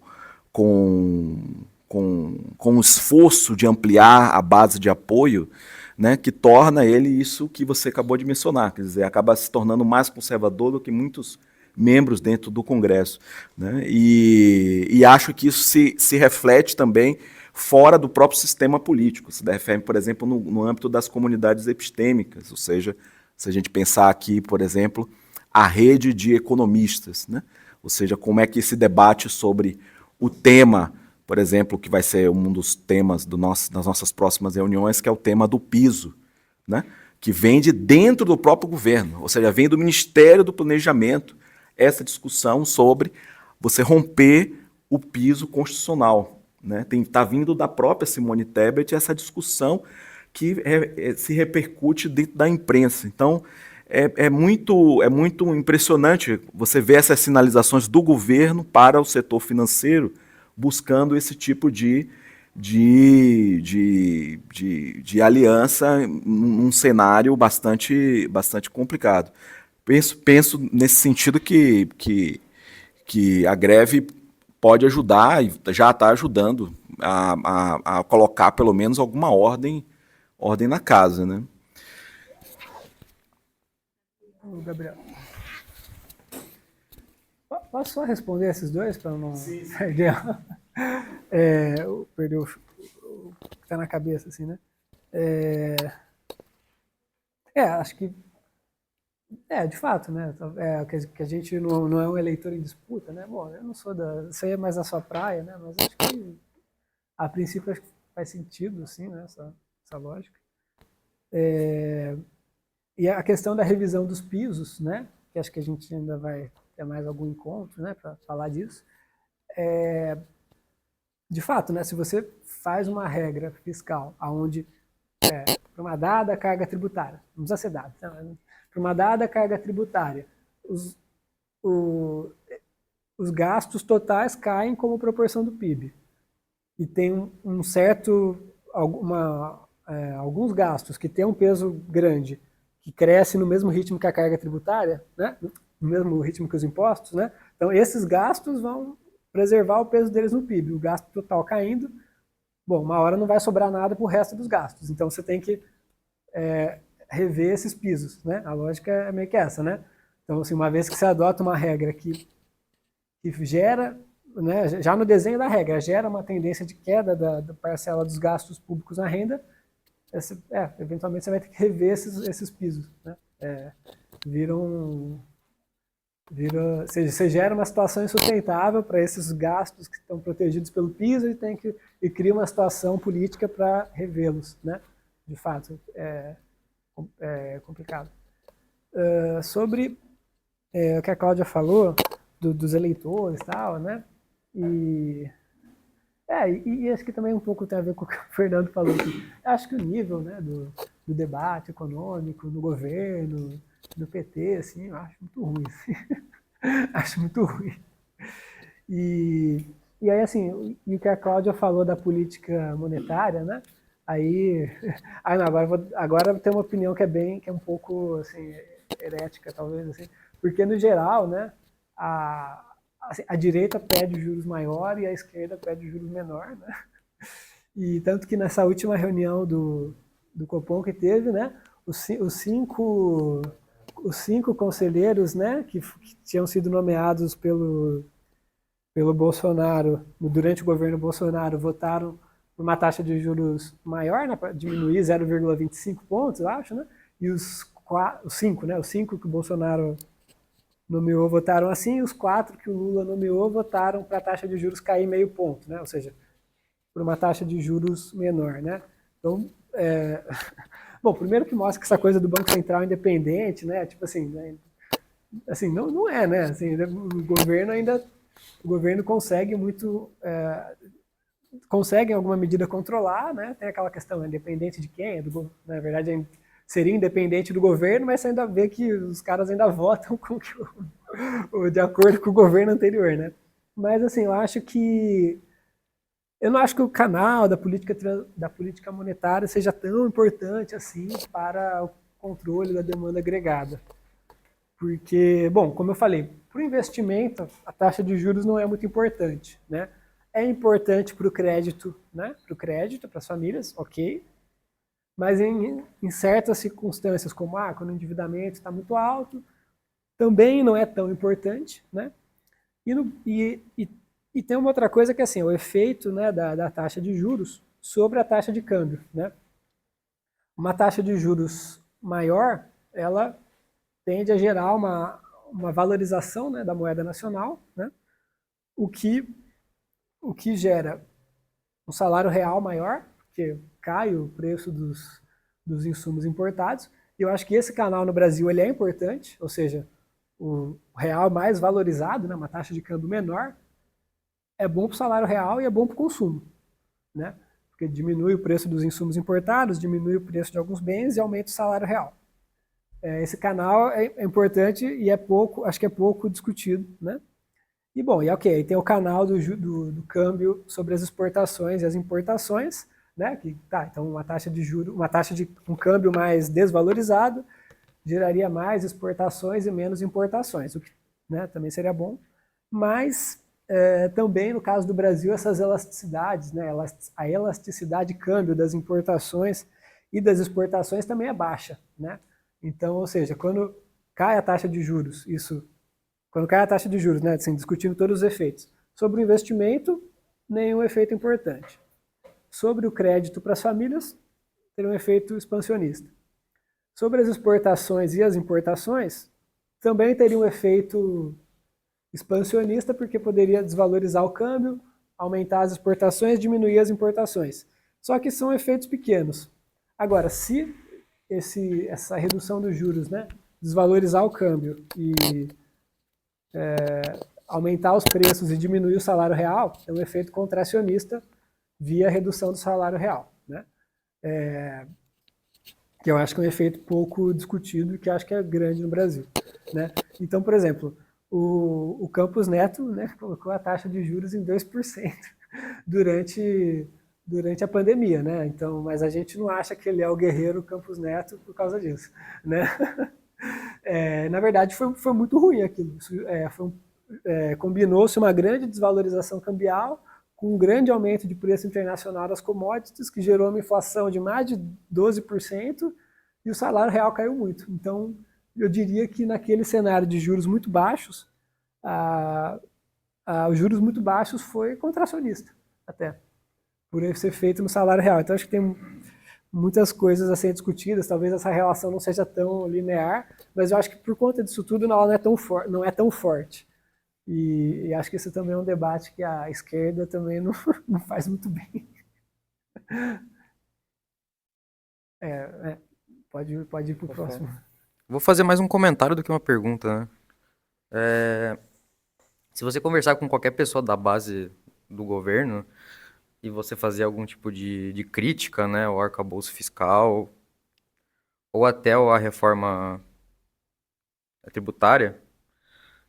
o esforço de ampliar a base de apoio, né, que torna ele isso que você acabou de mencionar, quer dizer, acaba se tornando mais conservador do que muitos membros dentro do Congresso, né? E acho que isso se reflete também fora do próprio sistema político. Se refere, por exemplo, no âmbito das comunidades epistêmicas, ou seja, se a gente pensar aqui, por exemplo, a rede de economistas, né? Ou seja, como é que esse debate sobre o tema, por exemplo, que vai ser um dos temas das nossas próximas reuniões, que é o tema do piso, né? Que vem de dentro do próprio governo, ou seja, vem do Ministério do Planejamento, essa discussão sobre você romper o piso constitucional, né? Tá vindo da própria Simone Tebet essa discussão que se repercute dentro da imprensa. Então, é muito impressionante você ver essas sinalizações do governo para o setor financeiro buscando esse tipo de aliança num cenário bastante complicado. Penso nesse sentido que a greve pode ajudar, e já está ajudando, a colocar pelo menos alguma ordem na casa, né? Gabriel. Posso só responder esses dois para não perder, perder o que está na cabeça, assim, né? Acho que de fato, né? Que a gente não é um eleitor em disputa, né? Bom, eu não sou isso aí é mais a sua praia, né? Mas acho que a princípio acho que faz sentido, assim, né? Essa lógica. E a questão da revisão dos pisos, né? Que acho que a gente ainda vai ter mais algum encontro, né? Para falar disso. De fato, né? Se você faz uma regra fiscal onde para uma dada carga tributária, não precisa ser dada, né? Para uma dada carga tributária, os gastos totais caem como proporção do PIB. E tem alguns gastos que têm um peso grande, que cresce no mesmo ritmo que a carga tributária, né? No mesmo ritmo que os impostos, né? Então, esses gastos vão preservar o peso deles no PIB. O gasto total caindo, bom, uma hora não vai sobrar nada para o resto dos gastos. Então, você tem que rever esses pisos, né? A lógica é meio que essa, né? Então, assim, uma vez que você adota uma regra que gera, né, já no desenho da regra, gera uma tendência de queda da parcela dos gastos públicos na renda, eventualmente você vai ter que rever esses pisos, né? Você gera uma situação insustentável para esses gastos que estão protegidos pelo piso e cria uma situação política para revê-los, né? De fato, é complicado. Sobre o que a Cláudia falou dos eleitores e tal, né? E acho que também um pouco tem a ver com o que o Fernando falou aqui. Acho que o nível, né, do debate econômico no governo, no PT, assim, eu acho muito ruim. Assim. Acho muito ruim. E aí, assim, e o que a Cláudia falou da política monetária, né? Agora eu tenho uma opinião que é um pouco, assim, herética, talvez, assim, porque no geral, né, a direita pede juros maior e a esquerda pede juros menor, né? E tanto que nessa última reunião do Copom que teve, né, os cinco conselheiros, né, que tinham sido nomeados pelo Bolsonaro, durante o governo Bolsonaro, votaram por uma taxa de juros maior, né, para diminuir 0,25 pontos, eu acho, né? E os cinco que o Bolsonaro nomeou votaram assim, e os 4 que o Lula nomeou votaram para a taxa de juros cair meio ponto, né? Ou seja, por uma taxa de juros menor, né? Então, bom, primeiro que mostra que essa coisa do Banco Central independente, né? Tipo assim, né? Assim não é, né? Assim, o governo consegue muito, consegue em alguma medida controlar, né? Tem aquela questão, independente de quem, na verdade seria independente do governo, mas você ainda vê que os caras ainda votam de acordo com o governo anterior, né? Mas assim, eu não acho que o canal da política monetária seja tão importante assim para o controle da demanda agregada. Porque, bom, como eu falei, para o investimento, a taxa de juros não é muito importante, né? É importante para o crédito, né? Para as famílias, ok. Mas em certas circunstâncias, como quando o endividamento está muito alto, também não é tão importante, né? E tem uma outra coisa que é assim, o efeito, né, da taxa de juros sobre a taxa de câmbio, né? Uma taxa de juros maior, ela tende a gerar uma valorização, né, da moeda nacional, né? O que gera um salário real maior, porque cai o preço dos insumos importados. E eu acho que esse canal no Brasil ele é importante, ou seja, o real mais valorizado, né, uma taxa de câmbio menor, é bom para o salário real e é bom para o consumo, né? Porque diminui o preço dos insumos importados, diminui o preço de alguns bens e aumenta o salário real. Esse canal é importante e acho que é pouco discutido, né? E bom, e ok, tem o canal do câmbio sobre as exportações e as importações, né? Então uma taxa de juros, um câmbio mais desvalorizado geraria mais exportações e menos importações, o que, né, também seria bom. Mas também no caso do Brasil essas elasticidades, né? A elasticidade de câmbio das importações e das exportações também é baixa, né? Então, ou seja, quando cai a taxa de juros, quando cai a taxa de juros, né, assim, discutindo todos os efeitos. Sobre o investimento, nenhum efeito importante. Sobre o crédito para as famílias, teria um efeito expansionista. Sobre as exportações e as importações, também teria um efeito expansionista, porque poderia desvalorizar o câmbio, aumentar as exportações, diminuir as importações. Só que são efeitos pequenos. Agora, se essa redução dos juros, né, desvalorizar o câmbio e aumentar os preços e diminuir o salário real, é um efeito contracionista via redução do salário real, né? Que eu acho que é um efeito pouco discutido e que eu acho que é grande no Brasil, né? Então, por exemplo, o Campos Neto, né, colocou a taxa de juros em 2% durante a pandemia, né? Então, mas a gente não acha que ele é o guerreiro Campos Neto por causa disso, né? Na verdade, foi muito ruim aquilo. Combinou-se uma grande desvalorização cambial com um grande aumento de preço internacional das commodities, que gerou uma inflação de mais de 12%, e o salário real caiu muito. Então, eu diria que naquele cenário de juros muito baixos, os juros muito baixos foi contracionista, até, por ser feito no salário real. Então, acho que tem muitas coisas a serem discutidas, talvez essa relação não seja tão linear, mas eu acho que por conta disso tudo ela não é tão forte. E acho que isso também é um debate que a esquerda também não faz muito bem. Pode ir para o próximo. Vou fazer mais um comentário do que uma pergunta, né? Se você conversar com qualquer pessoa da base do governo e você fazer algum tipo de crítica, né, ao arcabouço fiscal ou até a reforma tributária,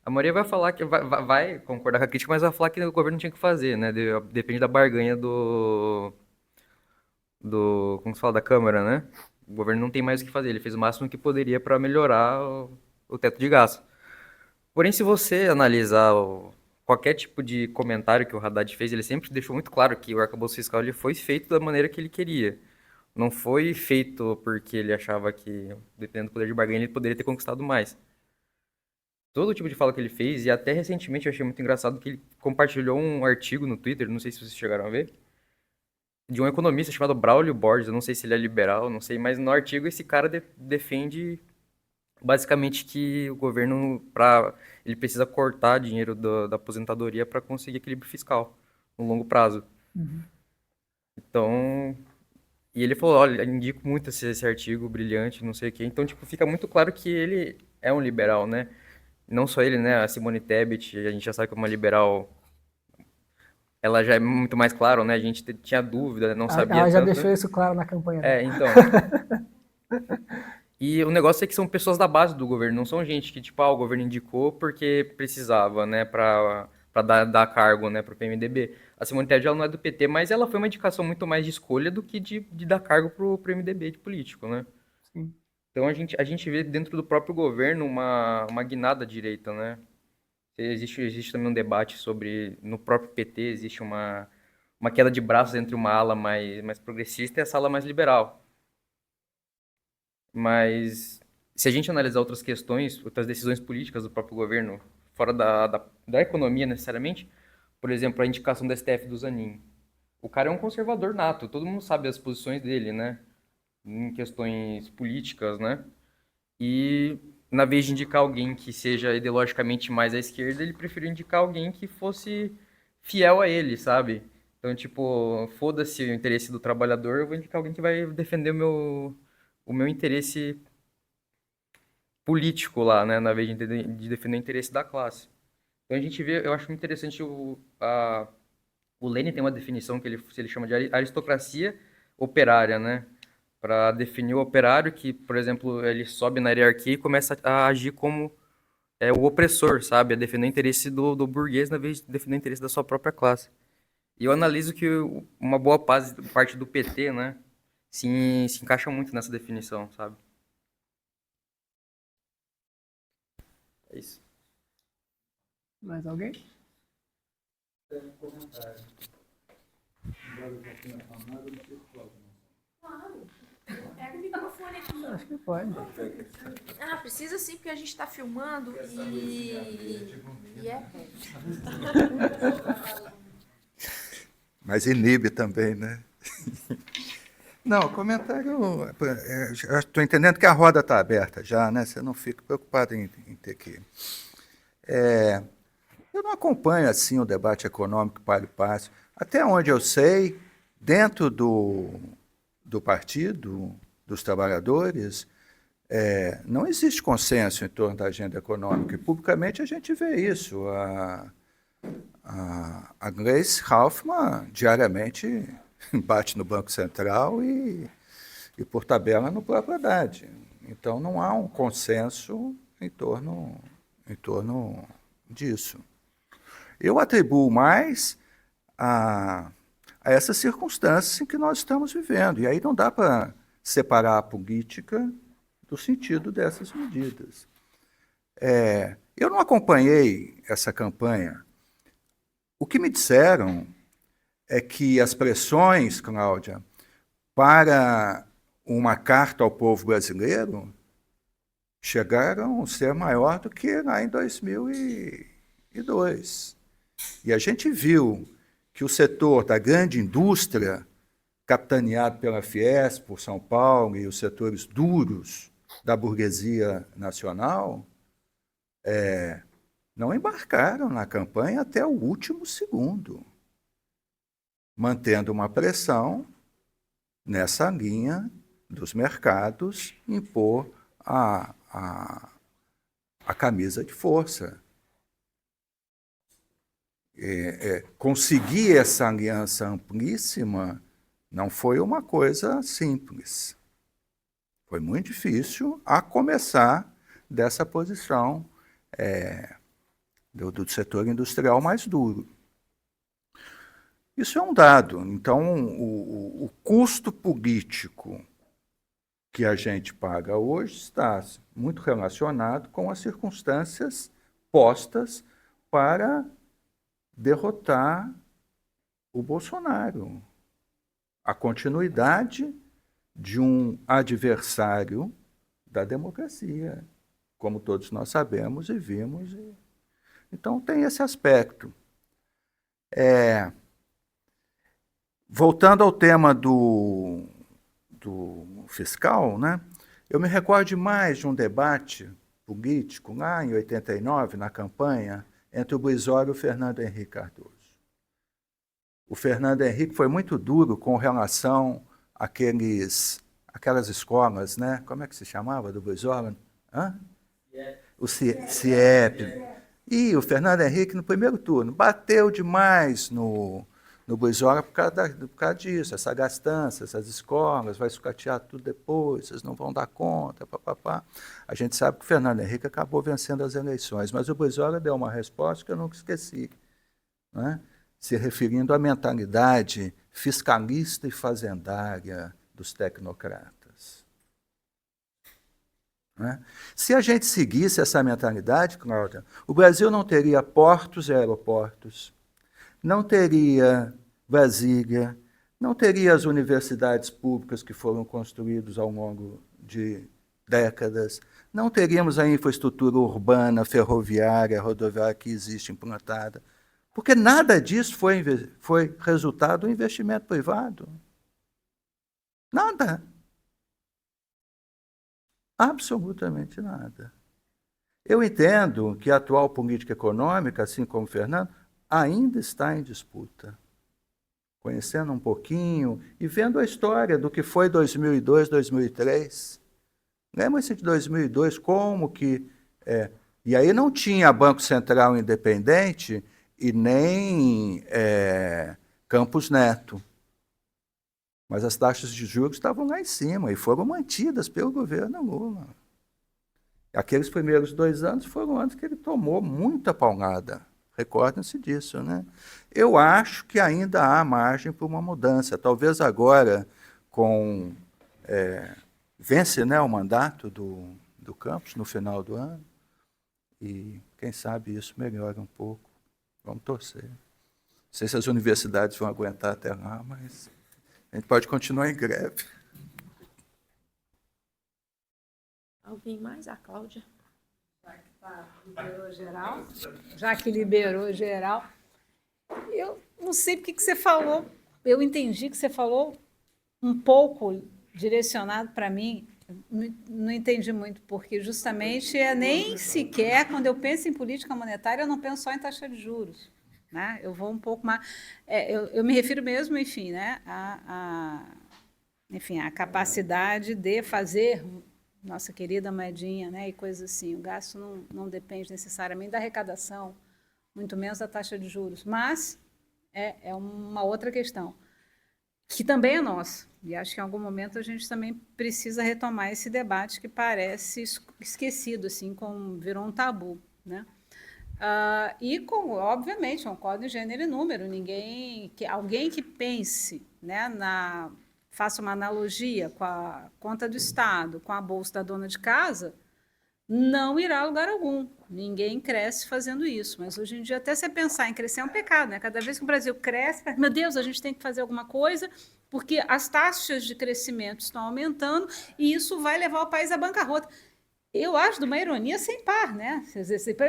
a maioria vai falar que vai concordar com a crítica, mas vai falar que o governo tinha que fazer, né? Depende da barganha como se fala, da Câmara, né? O governo não tem mais o que fazer, ele fez o máximo que poderia para melhorar o teto de gasto. Porém, se você analisar qualquer tipo de comentário que o Haddad fez, ele sempre deixou muito claro que o arcabouço fiscal ele foi feito da maneira que ele queria. Não foi feito porque ele achava que, dependendo do poder de barganha, ele poderia ter conquistado mais. Todo tipo de fala que ele fez, e até recentemente eu achei muito engraçado que ele compartilhou um artigo no Twitter, não sei se vocês chegaram a ver, de um economista chamado Braulio Borges, eu não sei se ele é liberal, não sei, mas no artigo esse cara defende basicamente que o governo ele precisa cortar dinheiro da aposentadoria para conseguir equilíbrio fiscal no longo prazo. Então, e ele falou, olha, indico muito esse artigo brilhante, não sei o quê. Então, tipo, fica muito claro que ele é um liberal, né? Não só ele, né? A Simone Tebet, a gente já sabe que é uma liberal. Ela já é muito mais claro, né? A gente tinha dúvida, não sabia Ela já tanto, deixou né? isso claro na campanha. Então. E o negócio é que são pessoas da base do governo, não são gente que, tipo, o governo indicou porque precisava, né? Pra dar cargo, né? Pro PMDB. A Simone Tebet, ela não é do PT, mas ela foi uma indicação muito mais de escolha do que de dar cargo pro PMDB de político, né? Sim. Então a gente vê dentro do próprio governo uma guinada à direita, né? Existe também um debate sobre, no próprio PT, existe uma queda de braços entre uma ala mais progressista e essa ala mais liberal. Mas se a gente analisar outras questões, outras decisões políticas do próprio governo, fora da economia necessariamente, por exemplo, a indicação da STF do Zanin. O cara é um conservador nato, todo mundo sabe as posições dele, né? Em questões políticas, né? E, na vez de indicar alguém que seja ideologicamente mais à esquerda, ele preferiu indicar alguém que fosse fiel a ele, sabe? Então, tipo, foda-se o interesse do trabalhador, eu vou indicar alguém que vai defender o meu interesse político lá, né? Na vez de defender o interesse da classe. Então, a gente vê, eu acho muito interessante o Lenin tem uma definição que ele chama de aristocracia operária, né? Para definir o operário que, por exemplo, ele sobe na hierarquia e começa a agir como o opressor, sabe? A defender o interesse do burguês na vez de defender o interesse da sua própria classe. E eu analiso que uma boa parte do PT, né, se encaixa muito nessa definição, sabe? É isso. Mais alguém? Pega o microfone aqui. Acho que pode. Ah, precisa sim, porque a gente está filmando e é. Mas inibe também, né? Não, comentário. Estou entendendo que a roda está aberta já, né? Você não fica preocupado em ter que. Eu não acompanho assim o debate econômico para e passo. Até onde eu sei, dentro do Partido dos Trabalhadores, não existe consenso em torno da agenda econômica. E publicamente a gente vê isso. A Gleisi Hoffmann diariamente bate no Banco Central e por tabela, no próprio Haddad. Então, não há um consenso em torno disso. Eu atribuo mais a essas circunstâncias em que nós estamos vivendo. E aí não dá para separar a política do sentido dessas medidas. Eu não acompanhei essa campanha. O que me disseram é que as pressões, Cláudia, para uma carta ao povo brasileiro chegaram a ser maior do que lá em 2002. E a gente viu que o setor da grande indústria, capitaneado pela Fiesp, por São Paulo, e os setores duros da burguesia nacional, não embarcaram na campanha até o último segundo, mantendo uma pressão nessa linha dos mercados, impor a camisa de força. Conseguir essa aliança amplíssima não foi uma coisa simples. Foi muito difícil, a começar dessa posição do setor industrial mais duro. Isso é um dado. Então, o custo político que a gente paga hoje está muito relacionado com as circunstâncias postas para derrotar o Bolsonaro. A continuidade de um adversário da democracia, como todos nós sabemos e vimos. Então, tem esse aspecto. Voltando ao tema do fiscal, né? Eu me recordo demais de um debate político lá em 89, na campanha, entre o Brizola e o Fernando Henrique Cardoso. O Fernando Henrique foi muito duro com relação àquelas escolas, né? Como é que se chamava do Brizola? O CIEP. E o Fernando Henrique, no primeiro turno, bateu demais no Brizola por causa disso, essa gastança, essas escolas, vai sucatear tudo depois, vocês não vão dar conta, papapá. A gente sabe que o Fernando Henrique acabou vencendo as eleições, mas o Brizola deu uma resposta que eu nunca esqueci, né? Se referindo à mentalidade fiscalista e fazendária dos tecnocratas. Né? Se a gente seguisse essa mentalidade, Cláudia, o Brasil não teria portos e aeroportos, não teria Brasília, não teria as universidades públicas que foram construídas ao longo de décadas, não teríamos a infraestrutura urbana, ferroviária, rodoviária que existe implantada. Porque nada disso foi resultado do investimento privado. Nada. Absolutamente nada. Eu entendo que a atual política econômica, assim como o Fernando, ainda está em disputa. Conhecendo um pouquinho e vendo a história do que foi 2002, 2003. Lembra-se de 2002, como que... e aí não tinha Banco Central independente e nem Campos Neto. Mas as taxas de juros estavam lá em cima e foram mantidas pelo governo Lula. Aqueles primeiros 2 anos foram anos que ele tomou muita paulada. Recordem-se disso, né? Eu acho que ainda há margem para uma mudança. Talvez agora, vence, né, o mandato do Campos no final do ano, e quem sabe isso melhora um pouco. Vamos torcer. Não sei se as universidades vão aguentar até lá, mas a gente pode continuar em greve. Alguém mais? A Cláudia. Já que liberou geral, eu não sei porque que você falou, eu entendi que você falou um pouco direcionado para mim, não entendi muito, porque justamente nem sequer, quando eu penso em política monetária, eu não penso só em taxa de juros. Né? Eu vou um pouco mais... eu me refiro mesmo, enfim, né, enfim, a capacidade de fazer... nossa querida moedinha, né, e coisas assim. O gasto não depende necessariamente da arrecadação, muito menos da taxa de juros, mas é uma outra questão, que também é nossa. E acho que em algum momento a gente também precisa retomar esse debate que parece esquecido, assim, virou um tabu. Né? E, obviamente, concordo em gênero e número. Alguém que pense, né, faça uma analogia com a conta do Estado, com a bolsa da dona de casa, não irá a lugar algum. Ninguém cresce fazendo isso. Mas hoje em dia, até você pensar em crescer é um pecado. Né? Cada vez que o Brasil cresce, meu Deus, a gente tem que fazer alguma coisa, porque as taxas de crescimento estão aumentando e isso vai levar o país à bancarrota. Eu acho de uma ironia sem par. Né? Eu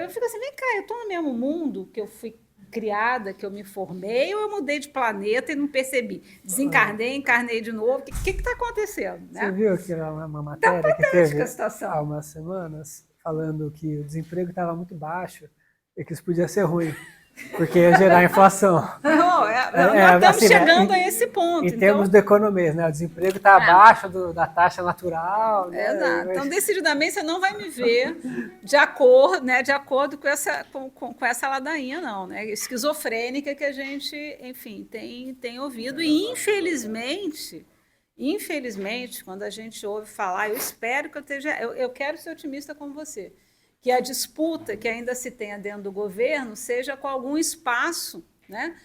fico assim, vem cá, eu estou no mesmo mundo que eu fui criada, que eu me formei, ou eu mudei de planeta e não percebi? Desencarnei, encarnei de novo. O que está acontecendo? Né? Você viu que era uma matéria que teve situação. há umas semanas, falando que o desemprego estava muito baixo e que isso podia ser ruim, porque ia gerar inflação. Nós estamos assim, chegando a esse ponto. Em termos de economia, né? O desemprego está abaixo da taxa natural. Né? Então, decididamente, você não vai me ver de acordo com essa ladainha, não. Né? Esquizofrênica que a gente, enfim, tem ouvido. E, infelizmente, quando a gente ouve falar, eu espero que eu quero ser otimista como você, que a disputa que ainda se tenha dentro do governo seja com algum espaço, né,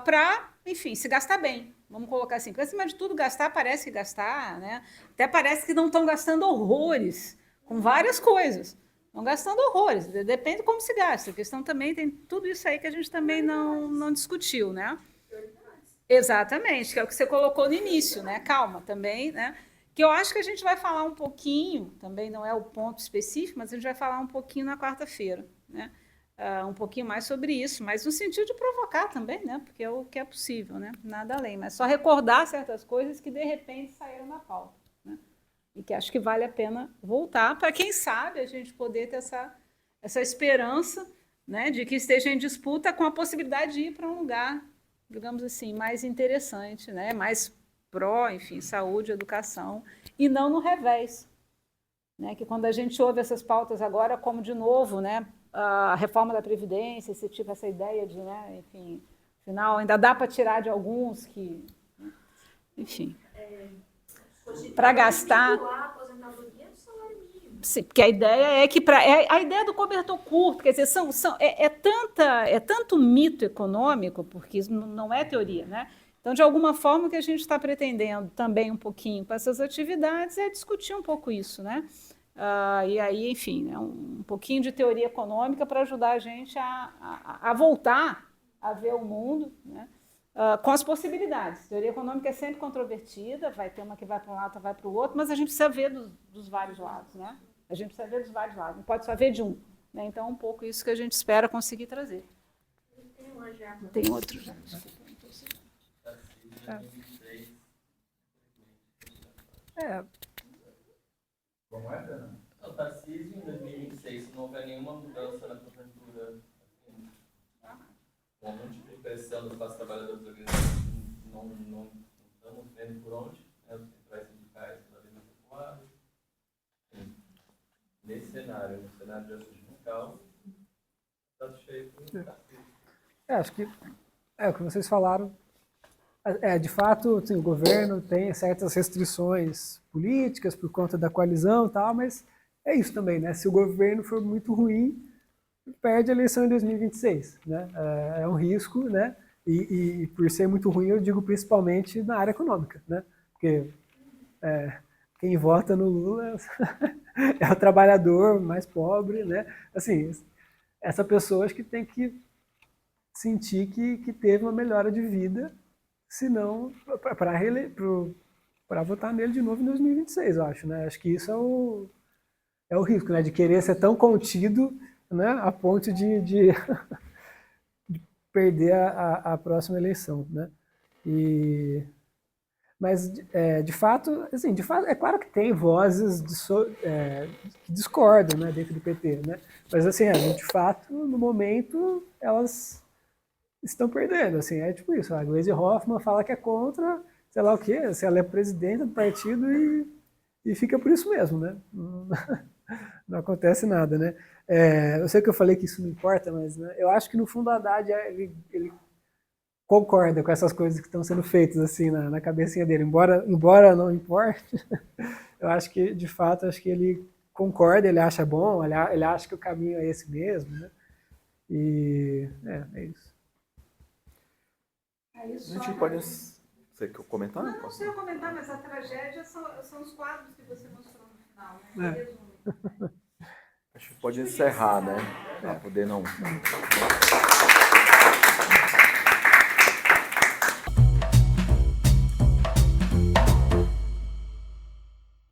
para, enfim, se gastar bem. Vamos colocar assim, porque acima de tudo parece que gastar, né? Até parece que não estão gastando horrores com várias coisas. Estão gastando horrores, depende de como se gasta. A questão também tem tudo isso aí que a gente também não discutiu, né? Exatamente, que é o que você colocou no início, né? Calma também, né? Que eu acho que a gente vai falar um pouquinho, também não é o ponto específico, mas a gente vai falar um pouquinho na quarta-feira, né? Um pouquinho mais sobre isso, mas no sentido de provocar também, né? Porque é o que é possível, né? Nada além, mas só recordar certas coisas que de repente saíram na pauta, né? E que acho que vale a pena voltar para, quem sabe, a gente poder ter essa esperança, né, de que esteja em disputa com a possibilidade de ir para um lugar, digamos assim, mais interessante, né? Mais pró, enfim, saúde, educação, e não no revés, né? Que quando a gente ouve essas pautas agora, como de novo, né, a reforma da Previdência, essa ideia de, né, enfim, afinal, ainda dá para tirar de alguns que, enfim, para gastar. Sim, porque a ideia é que a ideia do cobertor curto, quer dizer, é tanto mito econômico, porque isso não é teoria, né? Então, de alguma forma, o que a gente está pretendendo também um pouquinho com essas atividades é discutir um pouco isso, né? E aí, enfim, né, um pouquinho de teoria econômica para ajudar a gente a voltar a ver o mundo, né, com as possibilidades. A teoria econômica é sempre controvertida, vai ter uma que vai para um lado, outra vai para o outro, mas a gente precisa ver dos vários lados, né? A gente precisa ver dos vários lados, não pode só ver de um. Né? Então, um pouco isso que a gente espera conseguir trazer. Tem uma já Tem outro já. É, O Tarcísio, em 2026, se não houver nenhuma mudança na conjuntura, assim, com um monte de pressão das classes trabalhadoras organizadas, não estamos vendo por onde, né, os centrais sindicais cada vez mais populares. Nesse cenário, no cenário de ajuste fiscal, satisfeito com o Tarcísio. acho que o que vocês falaram. De fato, assim, o governo tem certas restrições políticas por conta da coalizão e tal, mas é isso também, né? Se o governo for muito ruim, perde a eleição em 2026, né? É um risco, né? E por ser muito ruim, eu digo principalmente na área econômica, né? Porque quem vota no Lula é o trabalhador mais pobre, né? Assim, essa pessoa acho que tem que sentir que teve uma melhora de vida, senão para votar nele de novo em 2026, eu acho, né? Acho que isso é o risco, né? De querer ser tão contido, né? A ponto de perder a próxima eleição, né? Mas de fato, assim, é claro que tem vozes que discordam, né, dentro do PT, né? Mas assim, de fato, no momento, elas estão perdendo, assim, é tipo isso, a Gleisi Hoffmann fala que é contra, sei lá o quê, se ela é presidenta do partido e fica por isso mesmo, né? Não acontece nada, né? Eu sei que eu falei que isso não importa, mas né, eu acho que no fundo o Haddad ele concorda com essas coisas que estão sendo feitas assim na cabecinha dele, embora não importe, eu acho que de fato acho que ele concorda, ele acha bom, ele acha que o caminho é esse mesmo, né? E é isso. A gente pode... Você quer comentar? Não sei comentar, mas a tragédia são os quadros que você mostrou no final, né? Acho que pode encerrar, né? Para poder não...